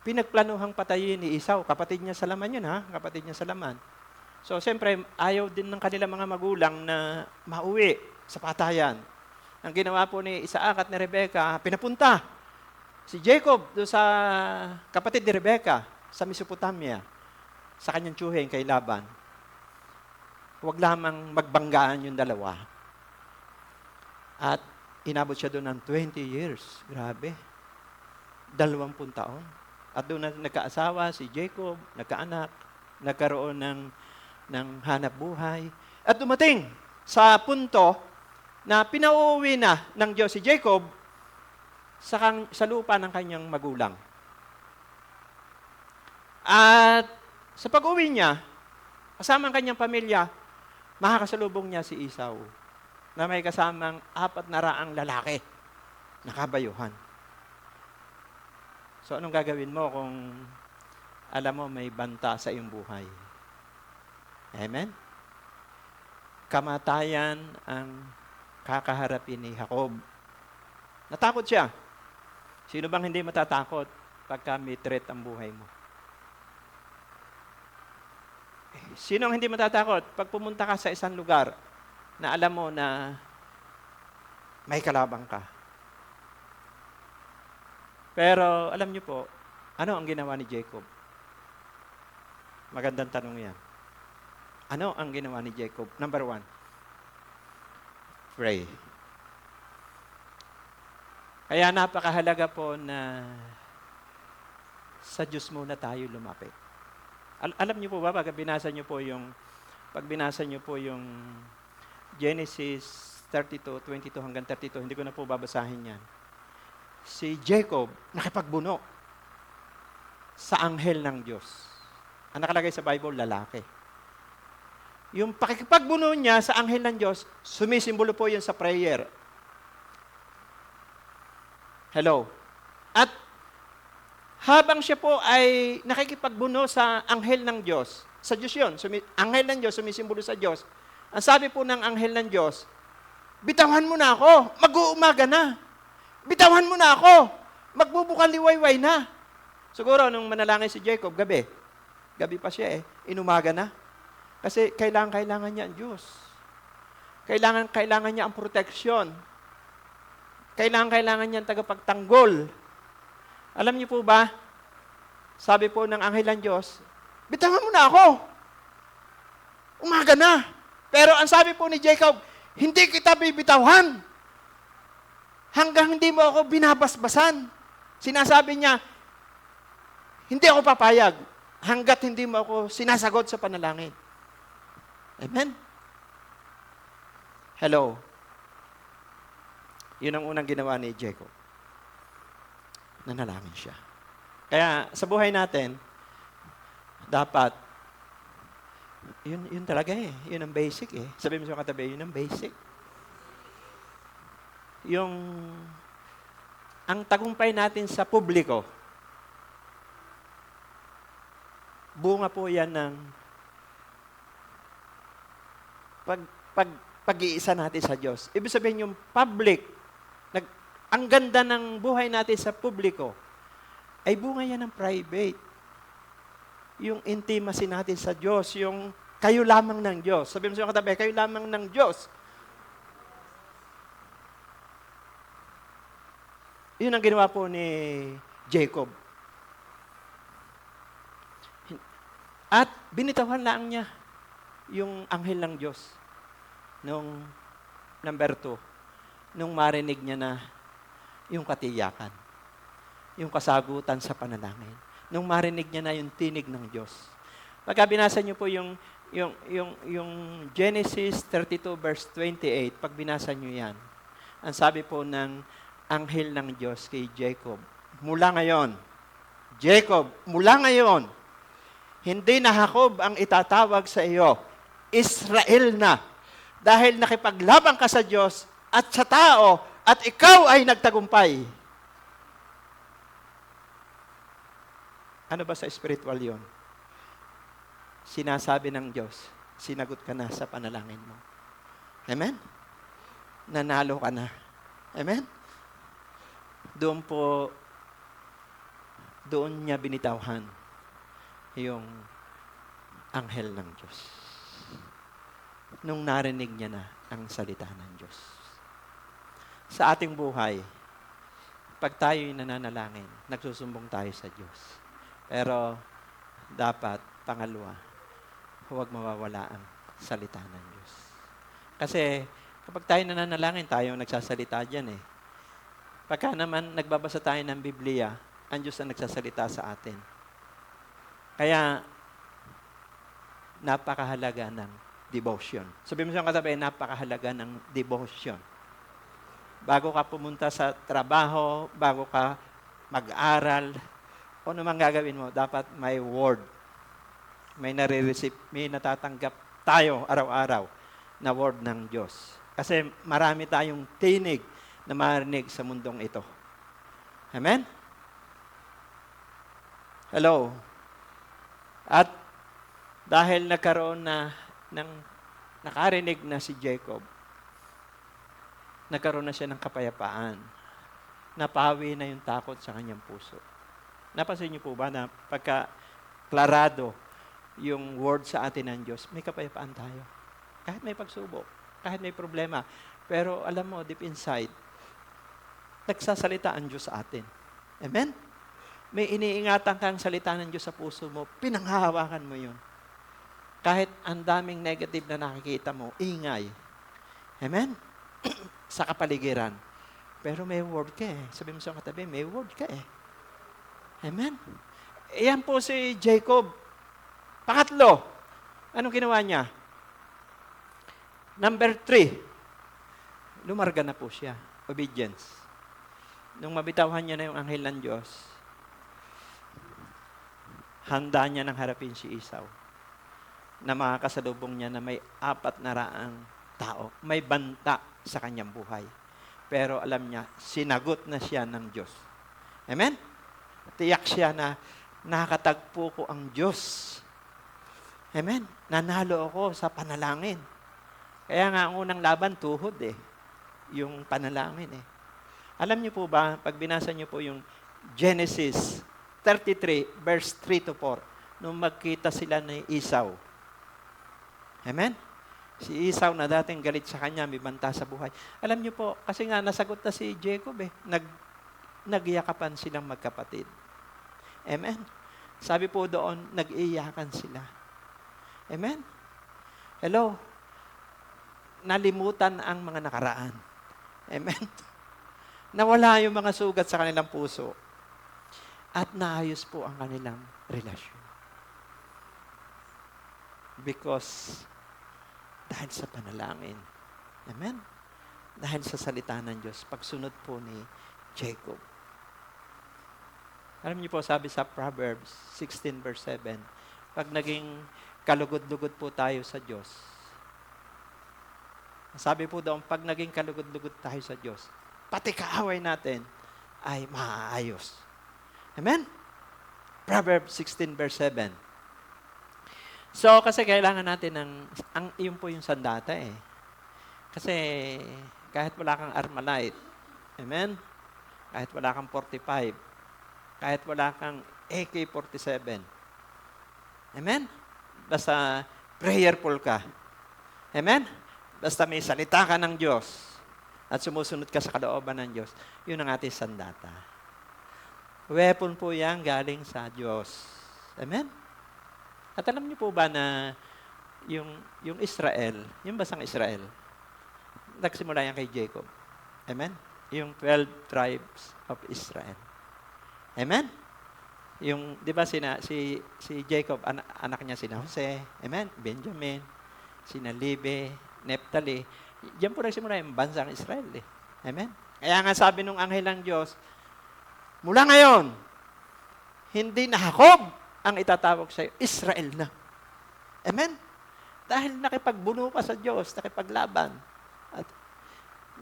pinagplanuhang patayin ni Esau. Kapatid niya sa laman yun, ha? Kapatid niya sa laman. So, siyempre, ayaw din ng kanilang mga magulang na mauwi sa patayan. Ang ginawa po ni Isaac at ni Rebecca, pinapunta si Jacob doon sa kapatid ni Rebecca sa Mesopotamia, sa kanyang tiyuhin kay Laban. Huwag lamang magbanggaan yung dalawa. At inabot siya doon ng 20 years. Grabe. 20 taon. At doon na nagkaasawa si Jacob, nagkaanak, nagkaroon ng hanap buhay. At dumating sa punto na pinauwi na ng Diyos si Jacob sa lupa ng kanyang magulang. At sa pag-uwi niya, kasama ang kanyang pamilya, makakasalubong niya si Esau na may kasamang 400 lalaki na kabayuhan. So anong gagawin mo kung alam mo may banta sa iyong buhay? Amen? Kamatayan ang kakaharapin ni Jacob. Natakot siya. Sino bang hindi matatakot pagka may threat ang buhay mo? Sino ang hindi matatakot pag pumunta ka sa isang lugar na alam mo na may kalabang ka? Pero alam niyo po, ano ang ginawa ni Jacob? Magandang tanong yan. Ano ang ginawa ni Jacob? Number 1, pray. Kaya napakahalaga po na sa Diyos muna tayo lumapit. Alam niyo po ba, pag binasa niyo po yung Genesis 32, 22 hanggang 32, hindi ko na po babasahin yan. Si Jacob nakipagbuno sa anghel ng Diyos. Ang nakalagay sa Bible, lalaki. Yung pakikipagbuno niya sa anghel ng Diyos, sumisimbolo po yun sa prayer. Hello. At habang siya po ay nakikipagbuno sa anghel ng Diyos, sa Diyos yun, anghel ng Diyos, sumisimbolo sa Diyos, ang sabi po ng anghel ng Diyos, bitawan mo na ako, mag-uumaga na. Bitawan mo na ako, magbubukang liwayway na. Siguro, nung manalangin si Jacob, gabi pa siya inumaga na. Kasi kailangan niya ang Diyos. Kailangan niya ang proteksyon. Kailangan niya ang tagapagtanggol. Alam niyo po ba, sabi po ng anghel ng Diyos, bitawan mo na ako. Umaga na. Pero ang sabi po ni Jacob, hindi kita bibitawan hanggang hindi mo ako binabasbasan. Sinasabi niya, hindi ako papayag hanggat hindi mo ako sinasagot sa panalangin. Amen? Hello. Yun ang unang ginawa ni Jacob. Nanalangin siya. Kaya sa buhay natin, dapat, yun talaga Yun ang basic Sabi mo sa katabi, yun ang basic. Ang tagumpay natin sa publiko, bunga po yan ng pag-iisa natin sa Diyos. Ibig sabihin yung public, ang ganda ng buhay natin sa publiko, ay bunga yan ng private. Yung intimacy natin sa Diyos, yung kayo lamang ng Diyos. Sabi mo sa katabi, kayo lamang ng Diyos. Yun ang ginawa po ni Jacob. At binitawan lang niya yung anghel ng Diyos. Nung number 2, nung marinig niya na yung katiyakan. yung kasagutan sa panalangin. Nung marinig niya na yung tinig ng Diyos. Pagka binasa niyo po yung Genesis 32 verse 28, pag binasa niyo yan, ang sabi po ng anghel ng Diyos kay Jacob, mula ngayon, Jacob, mula ngayon, hindi na Jacob ang itatawag sa iyo, Israel na, dahil nakipaglaban ka sa Diyos at sa tao, at ikaw ay nagtagumpay. Ano ba sa spiritual yon? Sinasabi ng Diyos, sinagot ka na sa panalangin mo. Amen? Nanalo ka na. Amen? Doon niya binitawhan yung anghel ng Diyos. Nung narinig niya na ang salita ng Diyos. Sa ating buhay, pag tayo'y nananalangin, nagsusumbong tayo sa Diyos. Pero, dapat, pangalawa, huwag mawawala ang salita ng Diyos. Kasi, kapag tayo nananalangin, tayo nagsasalita dyan eh. Pagka naman nagbabasa tayo ng Biblia, ang Diyos ang nagsasalita sa atin. Kaya, napakahalaga ng devotion. Sabi mo sa katabi, napakahalaga ng devotion. Bago ka pumunta sa trabaho, bago ka mag-aral, o naman gagawin mo, dapat may word. May nare-receive, may natatanggap tayo araw-araw na word ng Diyos. Kasi marami tayong tinig na marinig sa mundong ito. Amen? Hello? At dahil nagkaroon na nakarinig na si Jacob, nagkaroon na siya ng kapayapaan. Napawi na yung takot sa kanyang puso. Napansin niyo po ba na pagka klarado yung word sa atin ng Diyos, may kapayapaan tayo. Kahit may pagsubok, kahit may problema. Pero alam mo, deep inside, nagsasalita ang Diyos sa atin. Amen? May iniingatan kang salita ng Diyos sa puso mo, pinanghahawakan mo yun. Kahit ang daming negative na nakikita mo, ingay. Amen? Sa kapaligiran. Pero may word ka eh. Sabi mo sa katabi, may word ka eh. Amen? Iyan po si Jacob. Pangatlo, anong ginawa niya? Number 3, lumarga na po siya. Obedience. Nung mabitawhan niya na yung anghel ng Diyos, handa niya nang harapin si Esau na makakasalubong niya na may 400 tao. May banta sa kanyang buhay. Pero alam niya, sinagot na siya ng Diyos. Amen? Tiyak siya na nakatagpo ko ang Diyos. Amen? Nanalo ako sa panalangin. Kaya nga ang unang laban, tuhod eh. Yung panalangin eh. Alam niyo po ba, pag binasa niyo po yung Genesis 33, verse 3 to 4, nung magkita sila ni Esau. Amen? Si Esau na dating galit sa kanya, may banta sa buhay. Alam niyo po, kasi nga nasagot na si Jacob eh. Nagyakapan silang magkapatid. Amen? Sabi po doon, nag-iyakan sila. Amen? Hello? Nalimutan ang mga nakaraan. Amen? Nawala yung mga sugat sa kanilang puso. At naayos po ang kanilang relasyon. Because, dahil sa panalangin. Amen? Dahil sa salita ng Diyos, pagsunod po ni Jacob. Alam niyo po, sabi sa Proverbs 16 verse 7, pag naging kalugod-lugod po tayo sa Diyos, sabi po doon, pag naging kalugod-lugod tayo sa Diyos, pati kaaway natin ay maaayos. Amen? Proverbs 16 verse 7. So, kasi kailangan natin yun po yung sandata eh. Kasi, kahit wala kang Armalite, amen? Kahit wala kang 45, kahit wala kang AK-47, amen? Basta prayerful ka. Amen? Basta may salita ka ng Diyos at sumusunod ka sa kalooban ng Diyos, yun ang ating sandata. Weapon po yan galing sa Diyos. Amen? At alam niyo po ba na yung Israel, yung basang Israel, nagsimula yan kay Jacob. Amen? Yung 12 tribes of Israel. Amen? Yung, di ba, si Jacob, anak niya sina Jose, amen? Benjamin, sina Libe, Neptali. Diyan po nagsimula yung bansang Israel. Eh. Amen? Kaya nga sabi nung anghel ng Diyos, mula ngayon, hindi na Jacob ang itatawag sa'yo, Israel na. Amen? Dahil nakipagbuno ka sa Diyos, nakipaglaban. At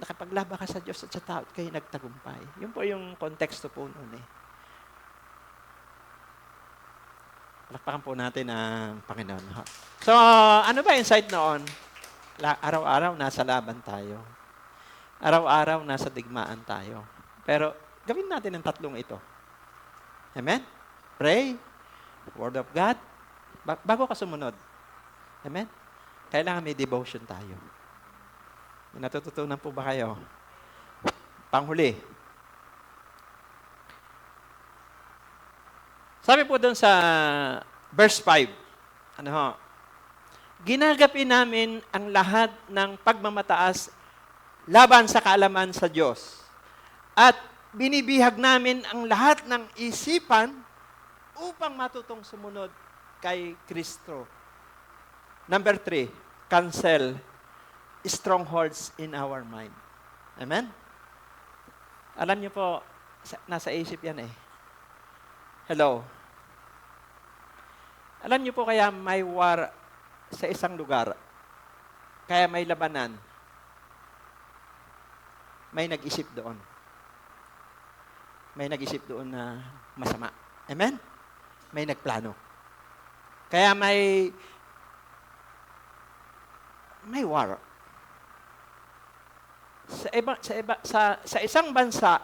nakipaglaban ka sa Diyos at sa tao, kayo nagtagumpay. Yun po yung konteksto po noon eh. Palakpakan po natin ang Panginoon. So, ano ba insight noon? Araw-araw nasa laban tayo. Araw-araw nasa digmaan tayo. Pero gawin natin ang tatlong ito. Amen? Pray, Word of God, bago ka sumunod. Amen? Kailangan may devotion tayo. May natututunan po ba kayo? Panghuli. Sabi po doon sa verse 5, ginagapi namin ang lahat ng pagmamataas laban sa kaalaman sa Diyos. At binibihag namin ang lahat ng isipan upang matutong sumunod kay Kristo. Number 3, cancel strongholds in our mind. Amen? Alam niyo po, nasa isip yan eh. Hello. Alam niyo po kaya may war sa isang lugar, kaya may labanan, may nag-isip doon. May nag-isip doon na masama. Amen? May nagplano. Kaya may war. Sa isang bansa,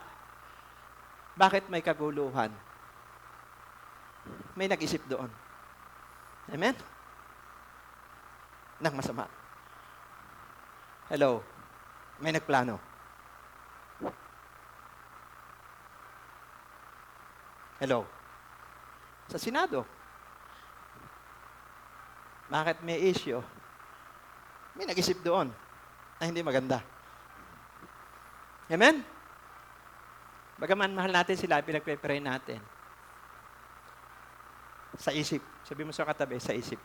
bakit may kaguluhan? May nag-isip doon. Amen? Nang masama. Hello? May nagplano. Hello? Sa Senado. Bakit may issue? May nag-isip doon na hindi maganda. Amen? Bagaman mahal natin sila, pinagpe-pray natin. Sa isip. Sabi mo sa katabi, sa isip.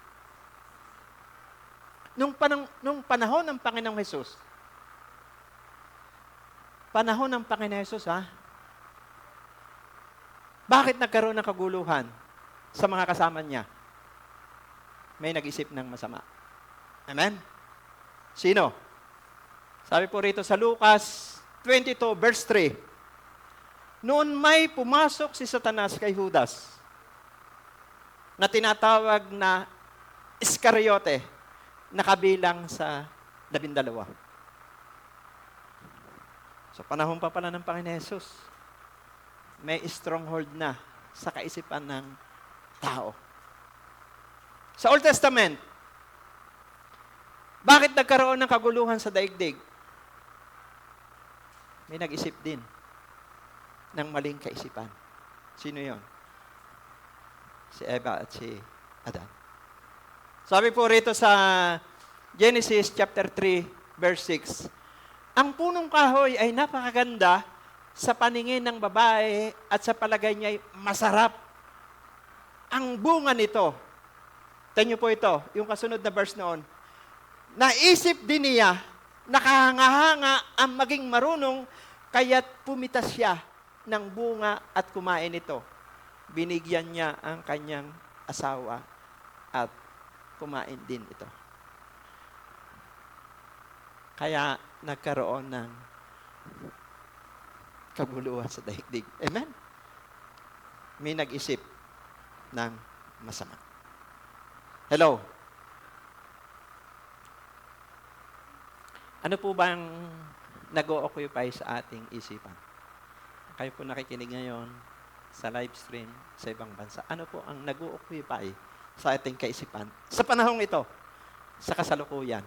Nung panahon ng Panginoong Hesus, bakit nagkaroon ng kaguluhan sa mga kasama niya? May nag-isip ng masama. Amen? Sino? Sabi po rito sa Lucas 22 verse 3, noon may pumasok si Satanas kay Judas, na tinatawag na Iscariote, na kabilang sa 12. Sa panahon pa pala ng Panginoon Hesus, may stronghold na sa kaisipan ng tao. Sa Old Testament, bakit nagkaroon ng kaguluhan sa daigdig? May nag-isip din ng maling kaisipan. Sino yon? Si Eva at si Adan. Sabi po rito sa Genesis chapter 3, verse 6, ang punong kahoy ay napakaganda sa paningin ng babae at sa palagay niya ay masarap. Ang bunga nito, tingnan niyo po ito, yung kasunod na verse noon, naisip din niya, nakahanga-hanga ang maging marunong, kaya't pumitas siya ng bunga at kumain ito. Binigyan niya ang kanyang asawa at kumain din ito. Kaya nagkaroon ng kaguluhan sa daigdig. Amen? May nag-isip ng masama. Hello? Ano po bang nag-o-occupy sa ating isipan? Kayo po nakikinig ngayon sa live stream sa ibang bansa. Ano po ang nag-o-occupy sa ating kaisipan sa panahong ito, sa kasalukuyan?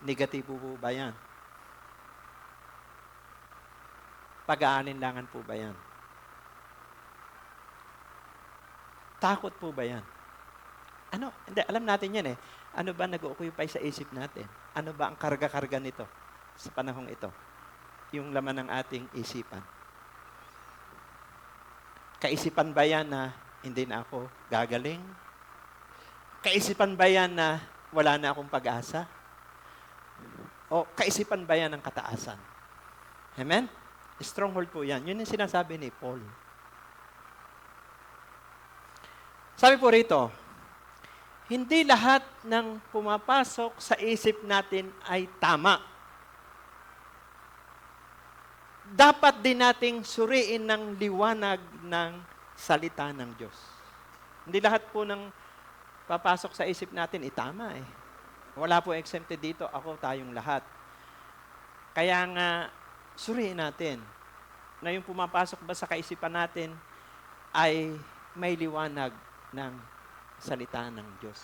Negatibo po ba yan? Pag-aalinlangan po ba yan? Takot po ba yan? Ano? Hindi, alam natin yan eh. Ano ba nag-occupy sa isip natin? Ano ba ang karga-karga nito sa panahong ito? Yung laman ng ating isipan. Kaisipan ba yan na hindi na ako gagaling? Kaisipan ba yan na wala na akong pag-asa? O kaisipan ba yan ng kataasan? Amen? Stronghold po yan. Yun yung sinasabi ni Paul. Sabi po rito, hindi lahat ng pumapasok sa isip natin ay tama. Dapat din nating suriin ng liwanag ng salita ng Diyos. Hindi lahat po ng papasok sa isip natin, tama eh. Wala po exempted dito, ako, tayong lahat. Kaya nga, suriin natin na yung pumapasok ba sa kaisipan natin ay may liwanag ng salita ng Diyos.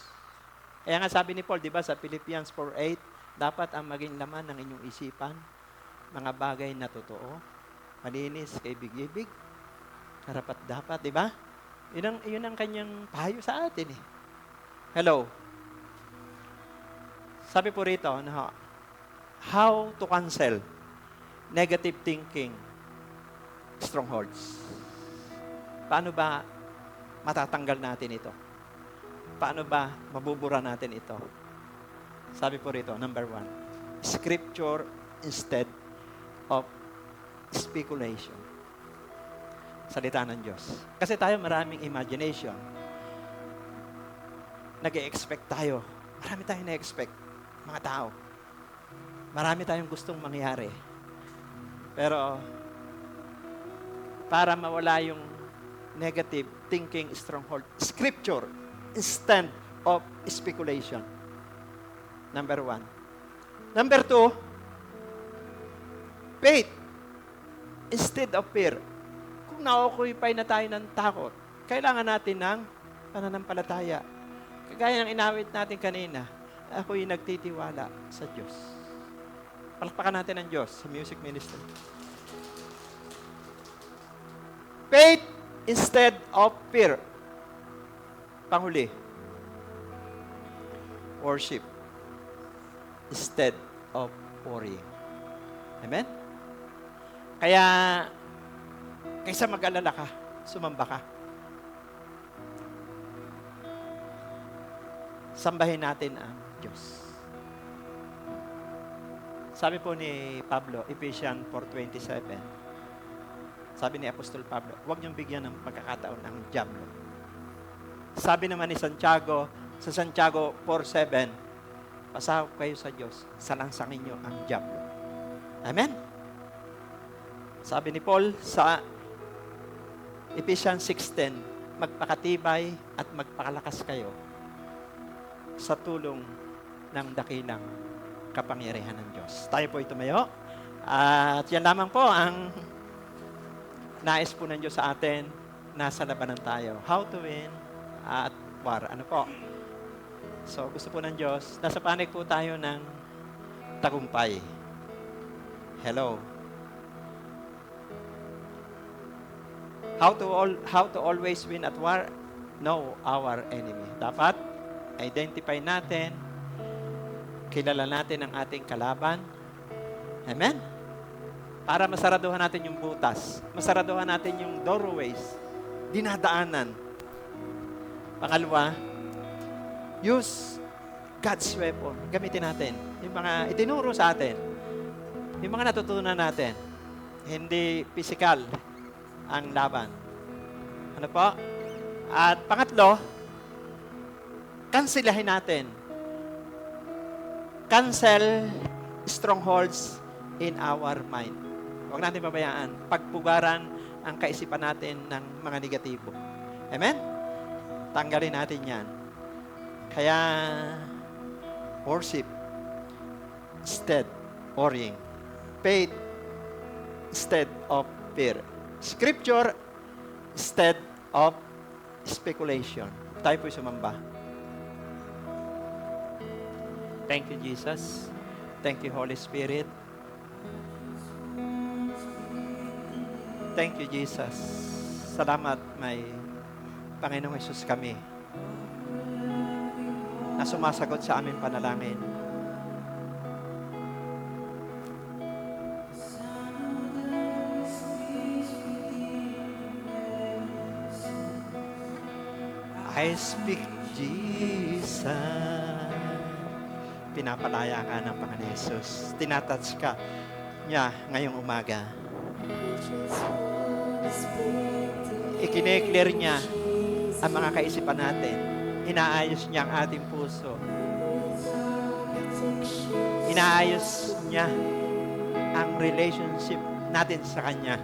Kaya nga sabi ni Paul, di ba, sa Philippians 4:8, dapat ang maging laman ng inyong isipan, mga bagay na totoo, malinis, kaibig-ibig, karapat-dapat, di ba? Yun ang kanyang payo sa atin eh. Hello. Sabi po rito, how to cancel negative thinking strongholds. Paano ba matatanggal natin ito? Paano ba mabubura natin ito? Sabi po rito, number 1, scripture instead of speculation. Salita ng Diyos. Kasi tayo maraming imagination. Nag-e-expect tayo. Marami tayong na-expect. Mga tao. Marami tayong gustong mangyari. Pero, para mawala yung negative thinking stronghold, scripture instead of speculation. Number 1. Number 2, faith instead of fear. Kung na-occupy na tayo ng takot, kailangan natin ng pananampalataya. Kagaya ng inawit natin kanina, ako'y nagtitiwala sa Diyos. Palakpakan natin ang Diyos sa music ministry. Faith instead of fear. Panghuli. Worship instead of worrying. Amen? Kaya, kaysa mag-alala ka, sumamba ka. Sambahin natin ang Diyos. Sabi po ni Pablo, Ephesians 4:27, sabi ni Apostol Pablo, huwag niyong bigyan ng pagkakataon ang diablo. Sabi naman ni Santiago, sa Santiago 4:7, pasahog kayo sa Diyos, salangsangin niyo ang diablo. Amen? Sabi ni Paul sa Ephesians 6:10, magpakatibay at magpakalakas kayo sa tulong ng dakilang kapangyarihan ng Diyos. Tayo po tumayo. At yan lamang po ang nais po ng Diyos sa atin. Nasa labanan tayo. How to win at war. Ano po? So, gusto po ng Diyos, nasa panig po tayo ng tagumpay. Hello. How to always win at war? Know our enemy. Dapat identify natin, kilala natin ang ating kalaban. Amen? Para masaraduhan natin yung butas. Masaraduhan natin yung doorways, dinadaanan. Pangalawa, use God's weapon. Gamitin natin. Yung mga itinuro sa atin. Yung mga natutunan natin. Hindi physical ang laban. Ano po? At pangatlo, cancelahin natin. Cancel strongholds in our mind. Huwag natin pabayaan. Pagpugaran ang kaisipan natin ng mga negatibo. Amen? Tanggalin natin yan. Kaya, worship instead worrying. Faith instead of fear. Scripture instead of speculation. Tayo po'y sumamba. Thank you, Jesus. Thank you, Holy Spirit. Thank you, Jesus. Salamat, may Panginoong Jesus kami na sumasagot sa aming panalangin. I speak Jesus. Pinapalaya ka ng Panginoon Jesus. Tinatouch ka niya ngayong umaga. Ikine-clear niya ang mga kaisipan natin. Inaayos niya ang ating puso. Inaayos niya ang relationship natin sa Kanya.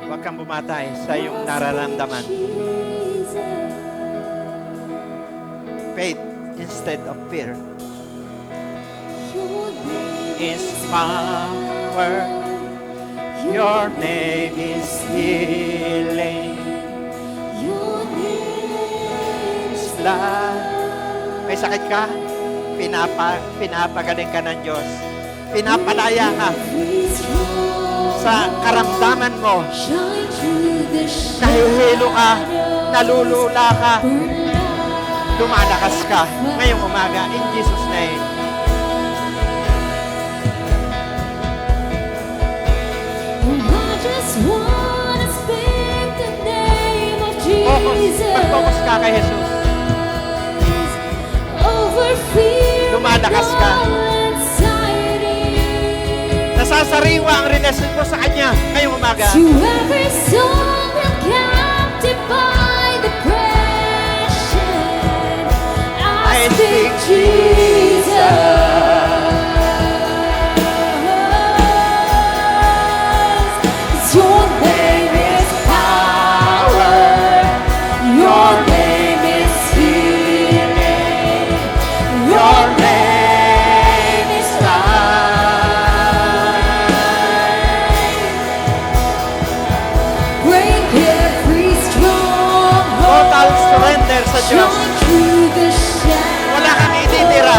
Huwag kang bumatay sa iyong nararamdaman. Faith instead of fear is power. Your name is healing. Is blood. May sakit ka? Pinapagaling ka ng Diyos. Pinapalaya ka sa karamdaman mo. Nahihilo ka, nalulula ka, lumalakas ka ngayong umaga in Jesus' name. Mag-focus ka kay Jesus. Lumalakas ka. Nasasariwa ang relasyon mo sa Kanya ngayong umaga. To every soul that captive by depression, I speak Jesus. 'Cause your name is power, your name is healing, your name is life. Break every stronghold. Total surrender sa Diyos. Shine through the shadows. Wala kang ititira.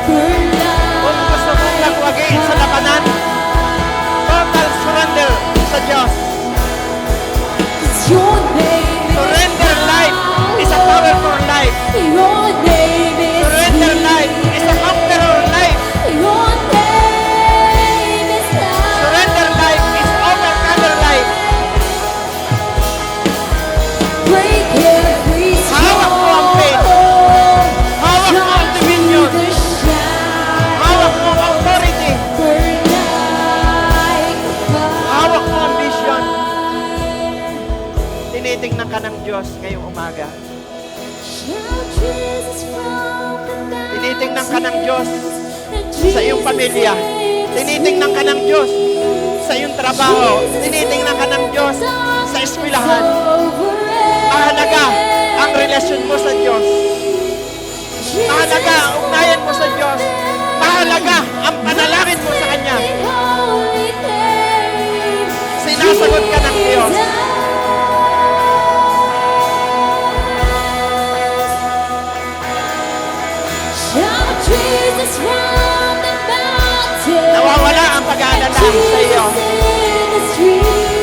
Burn Kung gusto mong lagwagin sa labanan, total surrender sa Diyos. Your name Surrender life is a powerful life. Your name is Surrender life is a conqueror life. Your name is love. Surrender life is overcomer life. Break every Hawak mo ang faith. Hawak mo ang dominion. the shadows. Hawak mo ang authority. Burn like Hawak mo ang vision. Tinitingnan ka ng Diyos ngayong umaga. Shout Jesus from the Tinitingnan ka ng Diyos mountains. sa iyong pamilya. Tinitingnan ka ng Diyos sa iyong trabaho. Tinitingnan ka ng Diyos sa eskwelahan. Mahalaga ang relasyon mo sa Diyos. Mahalaga ang ugnayan mo sa Diyos. Mahalaga ang panalangin mo sa Kanya. Sinasagot ka ng Diyos. Shout Jesus from the mountain. Nawawala ang pag-aalala sa iyo.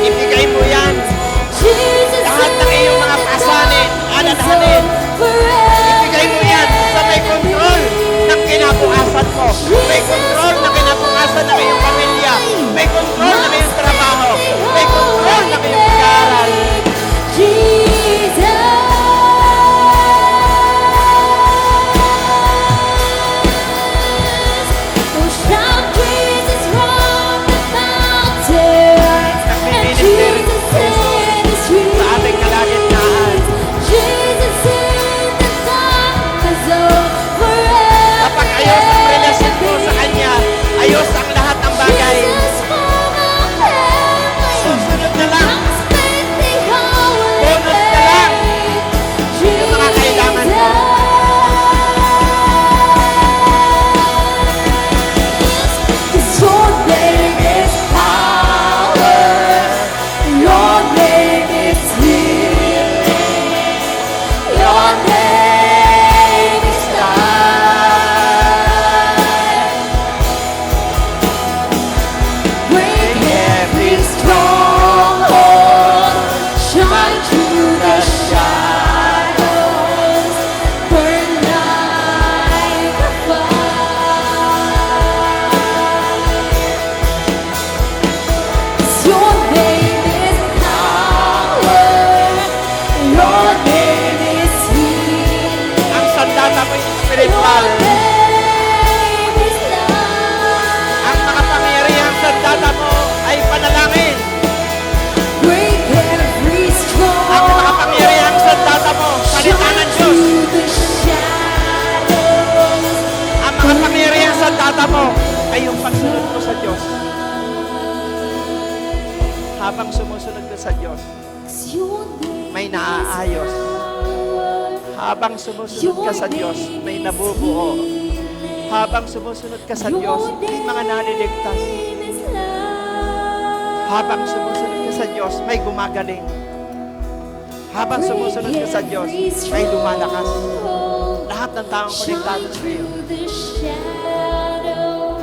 Ibigay mo yan. Lahat ng iyong mga pasanin, alalahanin. Ibigay mo yan sa may kontrol ng kinabukasan mo. May kontrol ng kinabukasan ng iyong pamilya. May kontrol ng iyong trabaho. May kontrol ng iyong pag-aaral. Sa iyong pagsunod mo sa Diyos, habang sumusunod ka sa Diyos, may naaayos. Habang sumusunod ka sa Diyos, may nabubuo. Habang sumusunod ka sa Diyos, may mga naliligtas. Habang sumusunod ka sa Diyos, may gumagaling. Habang sumusunod ka sa Diyos, may lumalakas. Lahat ng taong konektado sa iyo.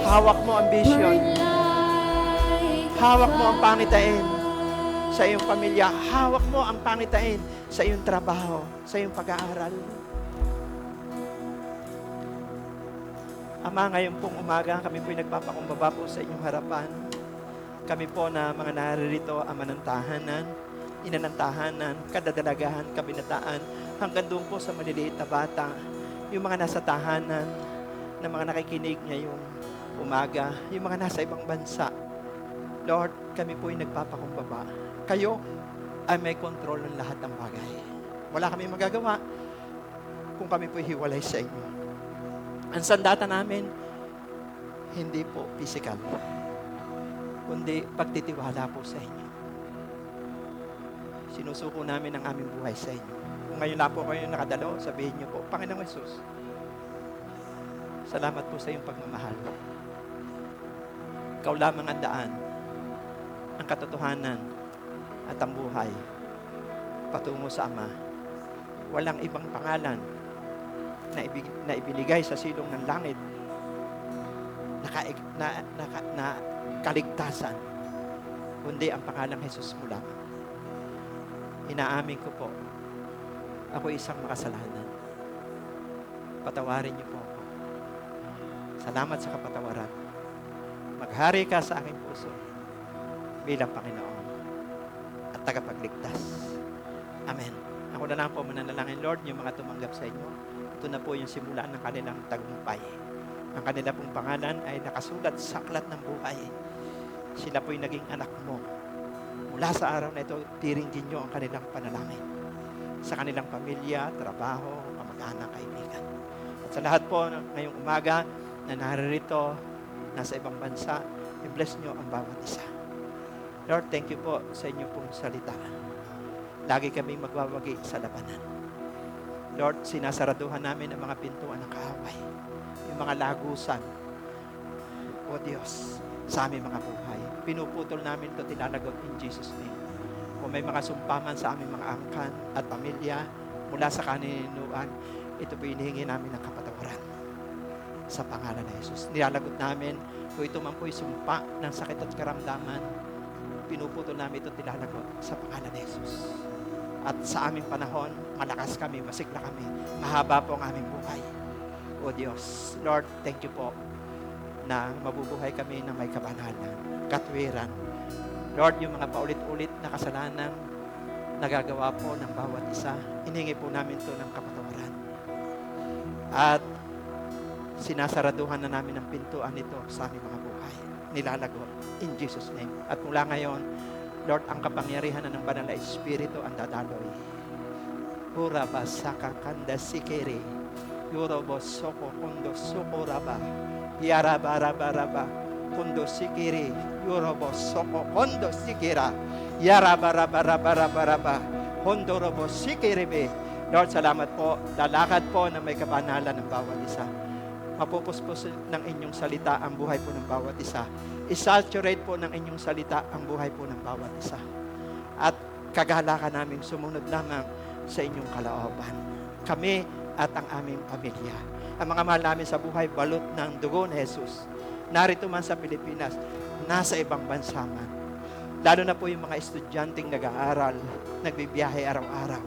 Hawak mo ang vision. Hawak mo ang pangitain sa iyong pamilya. Hawak mo ang pangitain sa iyong trabaho, sa iyong pag-aaral. Ama, ngayon pong umaga, kami po'y nagpapakumbaba po sa inyong harapan. Kami po na mga naririto, ama ng tahanan, ina ng tahanan, kadadalagahan, kabinataan, hanggang doon po sa maliliit na bata, yung mga nasa tahanan, na mga nakikinig ngayong umaga, yung mga nasa ibang bansa. Lord, kami po'y nagpapakumbaba. Kayo ay may kontrol ng lahat ng bagay. Wala kami magagawa kung kami po'y hiwalay sa inyo. Ang sandata namin, hindi po physical, kundi pagtitiwala po sa inyo. Sinusuko namin ang aming buhay sa inyo. Kung ngayon lang po kayo nakadalo, sabihin niyo po, Panginoong Hesus, salamat po sa iyong pagmamahal. Ikaw lamang ang daan, ang katotohanan, at ang buhay patungo sa Ama. Walang ibang pangalan na ibinigay sa silong ng langit na kaligtasan, kundi ang pangalang Jesus mo lamang. Inaamin ko po, ako isang makasalanan. Patawarin niyo po ako. Salamat sa kapatawaran. Maghari ka sa aking puso bilang Panginoon at tagapagligtas. Amen. Ako na lang po mananalangin, Lord, yung mga tumanggap sa inyo. Ito na po yung simulan ng kanilang tagumpay. Ang kanila pong pangalan ay nakasulat sa aklat ng buhay. Sila po'y naging anak mo. Mula sa araw na ito, tiringgin nyo ang kanilang panalangin. Sa kanilang pamilya, trabaho, kamag-anak, kaibigan. At sa lahat po ngayong umaga na naririto, nasa ibang bansa, i-bless nyo ang bawat isa. Lord, thank you po sa inyo pong salita. Lagi kaming magwawagi sa labanan. Lord, sinasaraduhan namin ang mga pintuan ng kaaway. Yung mga lagusan. O Diyos, sa aming mga buhay. Pinuputol namin ito, tinalagot in Jesus' name. Kung may mga sumpaman sa aming mga angkan at pamilya mula sa kaninuan, ito po hinihingi namin ng kapatawaran. Sa pangalan ng Jesus. Nilalagot namin, kung ito man po'y sumpa ng sakit at karamdaman, pinuputol namin ito, tinalagot sa pangalan ng Jesus. At sa aming panahon, malakas kami, masigla kami, mahaba po ang aming buhay. O Diyos, Lord, thank you po na mabubuhay kami na may kabanalan, katwiran. Lord, yung mga paulit-ulit na kasalanan nagagawa po ng bawat isa, iningi po namin ito ng kapatawaran. At sinasaraduhan na namin ang pintuan nito sa aming mga buhay. Nilalagot in Jesus' name. At mula ngayon, Lord, ang kapangyarihan na ng Banal na Espiritu ang dadaloy. Huraba sakakanda sikiri. Yurobo soko kundo sukuraba. Yaraba kundo sikiri. Yurobo soko kundo sikira. Yaraba Hondorobo sikiribe. Lord, salamat po. Lalakad po na may kabanalan ng bawat isa. Mapupuspos ng inyong salita ang buhay po ng bawat isa. I-saturate po ng inyong salita ang buhay po ng bawat isa. At kagalakan namin sumunod lamang sa inyong kalooban. Kami at ang aming pamilya. Ang mga mahal namin sa buhay, balot ng dugo ni Jesus. Narito man sa Pilipinas, nasa ibang bansa man. Lalo na po yung mga estudyanteng nag-aaral, nagbibiyahe araw-araw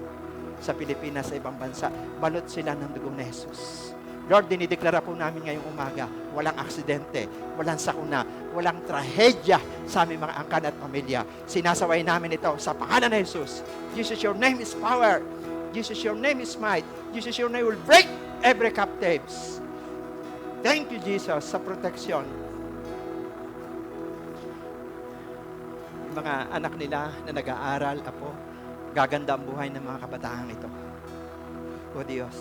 sa Pilipinas, sa ibang bansa. Balot sila ng dugo ni Jesus. Lord, dinideklara po namin ngayong umaga, walang aksidente, walang sakuna, walang trahedya sa aming mga angkan at pamilya. Sinasaway namin ito sa pangalan ng Jesus. Jesus, your name is power. Jesus, your name is might. Jesus, your name will break every captives. Thank you, Jesus, sa proteksyon. Yung mga anak nila na nag-aaral, apo, gaganda ang buhay ng mga kabataan ito. O Diyos,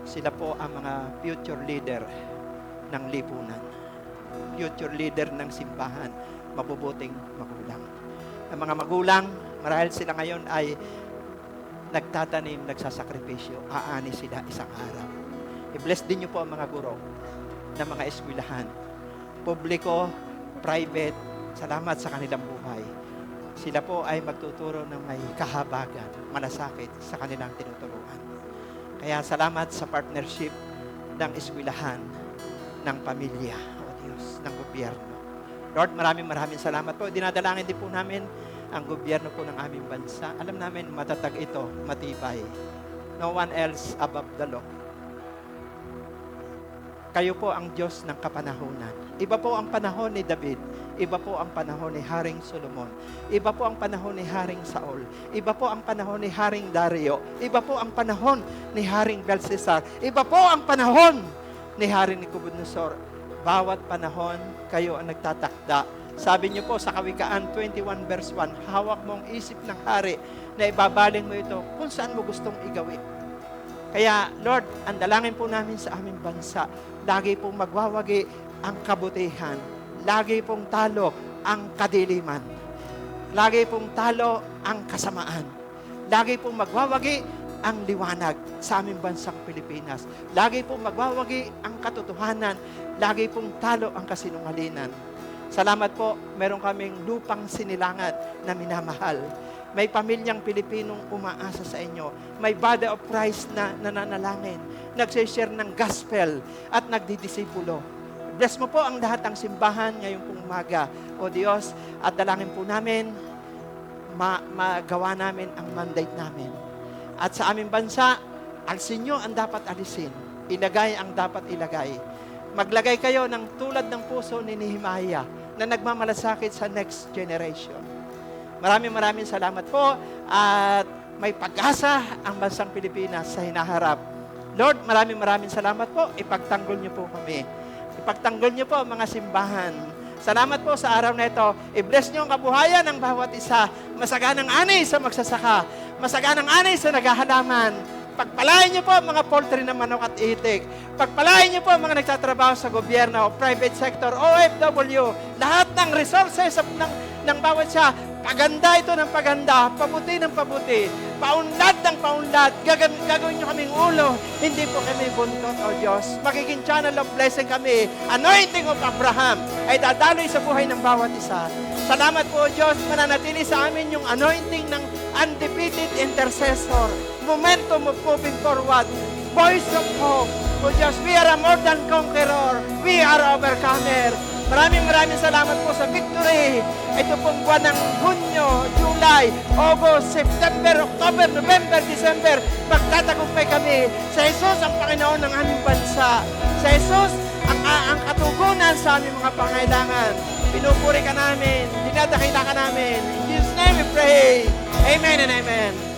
sila po ang mga future leader ng lipunan. future leader ng simbahan, mabubuting magulang. Ang mga magulang, marahil sila ngayon ay nagtatanim, nagsasakripisyo, aani sila isang araw. I-bless din niyo po ang mga guro ng mga eskwelahan, publiko, private, salamat sa kanilang buhay. Sila po ay magtuturo ng may kahabagan, malasakit sa kanilang tinuturuan. Kaya salamat sa partnership ng eskwelahan, ng pamilya, o Diyos, ng gobyerno. Lord, maraming salamat po. Dinadalangin din po namin ang gobyerno po ng aming bansa. Alam namin, matatag ito, matibay. No one else above the law. Kayo po ang Diyos ng kapanahunan. Iba po ang panahon ni David. Iba po ang panahon ni Haring Solomon. Iba po ang panahon ni Haring Saul. Iba po ang panahon ni Haring Dario. Iba po ang panahon ni Haring Belshazzar. Iba po ang panahon ni Haring Nabucodonosor. Bawat panahon, kayo ang nagtatakda. Sabi niyo po sa Kawikaan 21 verse 1, hawak mo ang isip ng hari na ibabaling mo ito kung saan mo gustong igawin. Kaya, Lord, ang dalangin po namin sa aming bansa, lagi pong magwawagi ang kabutihan. Lagi pong talo ang kadiliman. Lagi pong talo ang kasamaan. Lagi pong magwawagi ang liwanag sa aming bansang Pilipinas. Lagi pong magwawagi ang katotohanan. Lagi pong talo ang kasinungalingan. Salamat po, meron kaming lupang sinilangan na minamahal. May pamilyang Pilipinong umaasa sa inyo. May body of Christ na nananalangin, nagsishare ng gospel at nagdidisipulo. Bless mo po ang lahat ng simbahan ngayong pong umaga, O Diyos, at dalangin po namin, magawa namin ang mandate namin. At sa aming bansa, alisin nyo ang dapat alisin. Ilagay ang dapat ilagay. Maglagay kayo ng tulad ng puso ni Nehemiah na nagmamalasakit sa next generation. Maraming salamat po at may pag-asa ang bansang Pilipinas sa hinaharap. Lord, maraming salamat po. Ipagtanggol niyo po kami. Ipagtanggol niyo po ang mga simbahan. Salamat po sa araw na ito. I-bless niyo ang kabuhayan ng bawat isa. Masaganang ani sa magsasaka. Masaganang ani sa naghahalaman. Pagpalain niyo po ang mga poultry na manok at itik. Pagpalain niyo po ang mga nagtatrabaho sa gobyerno, private sector, OFW. Lahat ng resources ng bawat siya. Paganda ito ng paganda, pabuti ng pabuti, paunlad ng paunlad. Gagawin niyo kaming ulo, hindi po kami buntot, O Diyos. Magiging channel of blessing kami. Anointing of Abraham ay dadaloy sa buhay ng bawat isa. Salamat po, O Diyos, mananatili sa amin yung anointing ng undefeated intercessor. Momentum of moving forward. Voice of hope. O Diyos, we are a more than conqueror. We are overcomer. Maraming salamat po sa victory. Ito pong buwan ng Hunyo, July, August, September, October, November, December. Magtatagumpay kami. Sa Jesus ang Panginoon ng aming bansa. Sa Jesus ang katugunan sa aming mga pangailangan. Pinupuri ka namin. Dinadakila ka namin. In Jesus' name we pray. Amen and amen.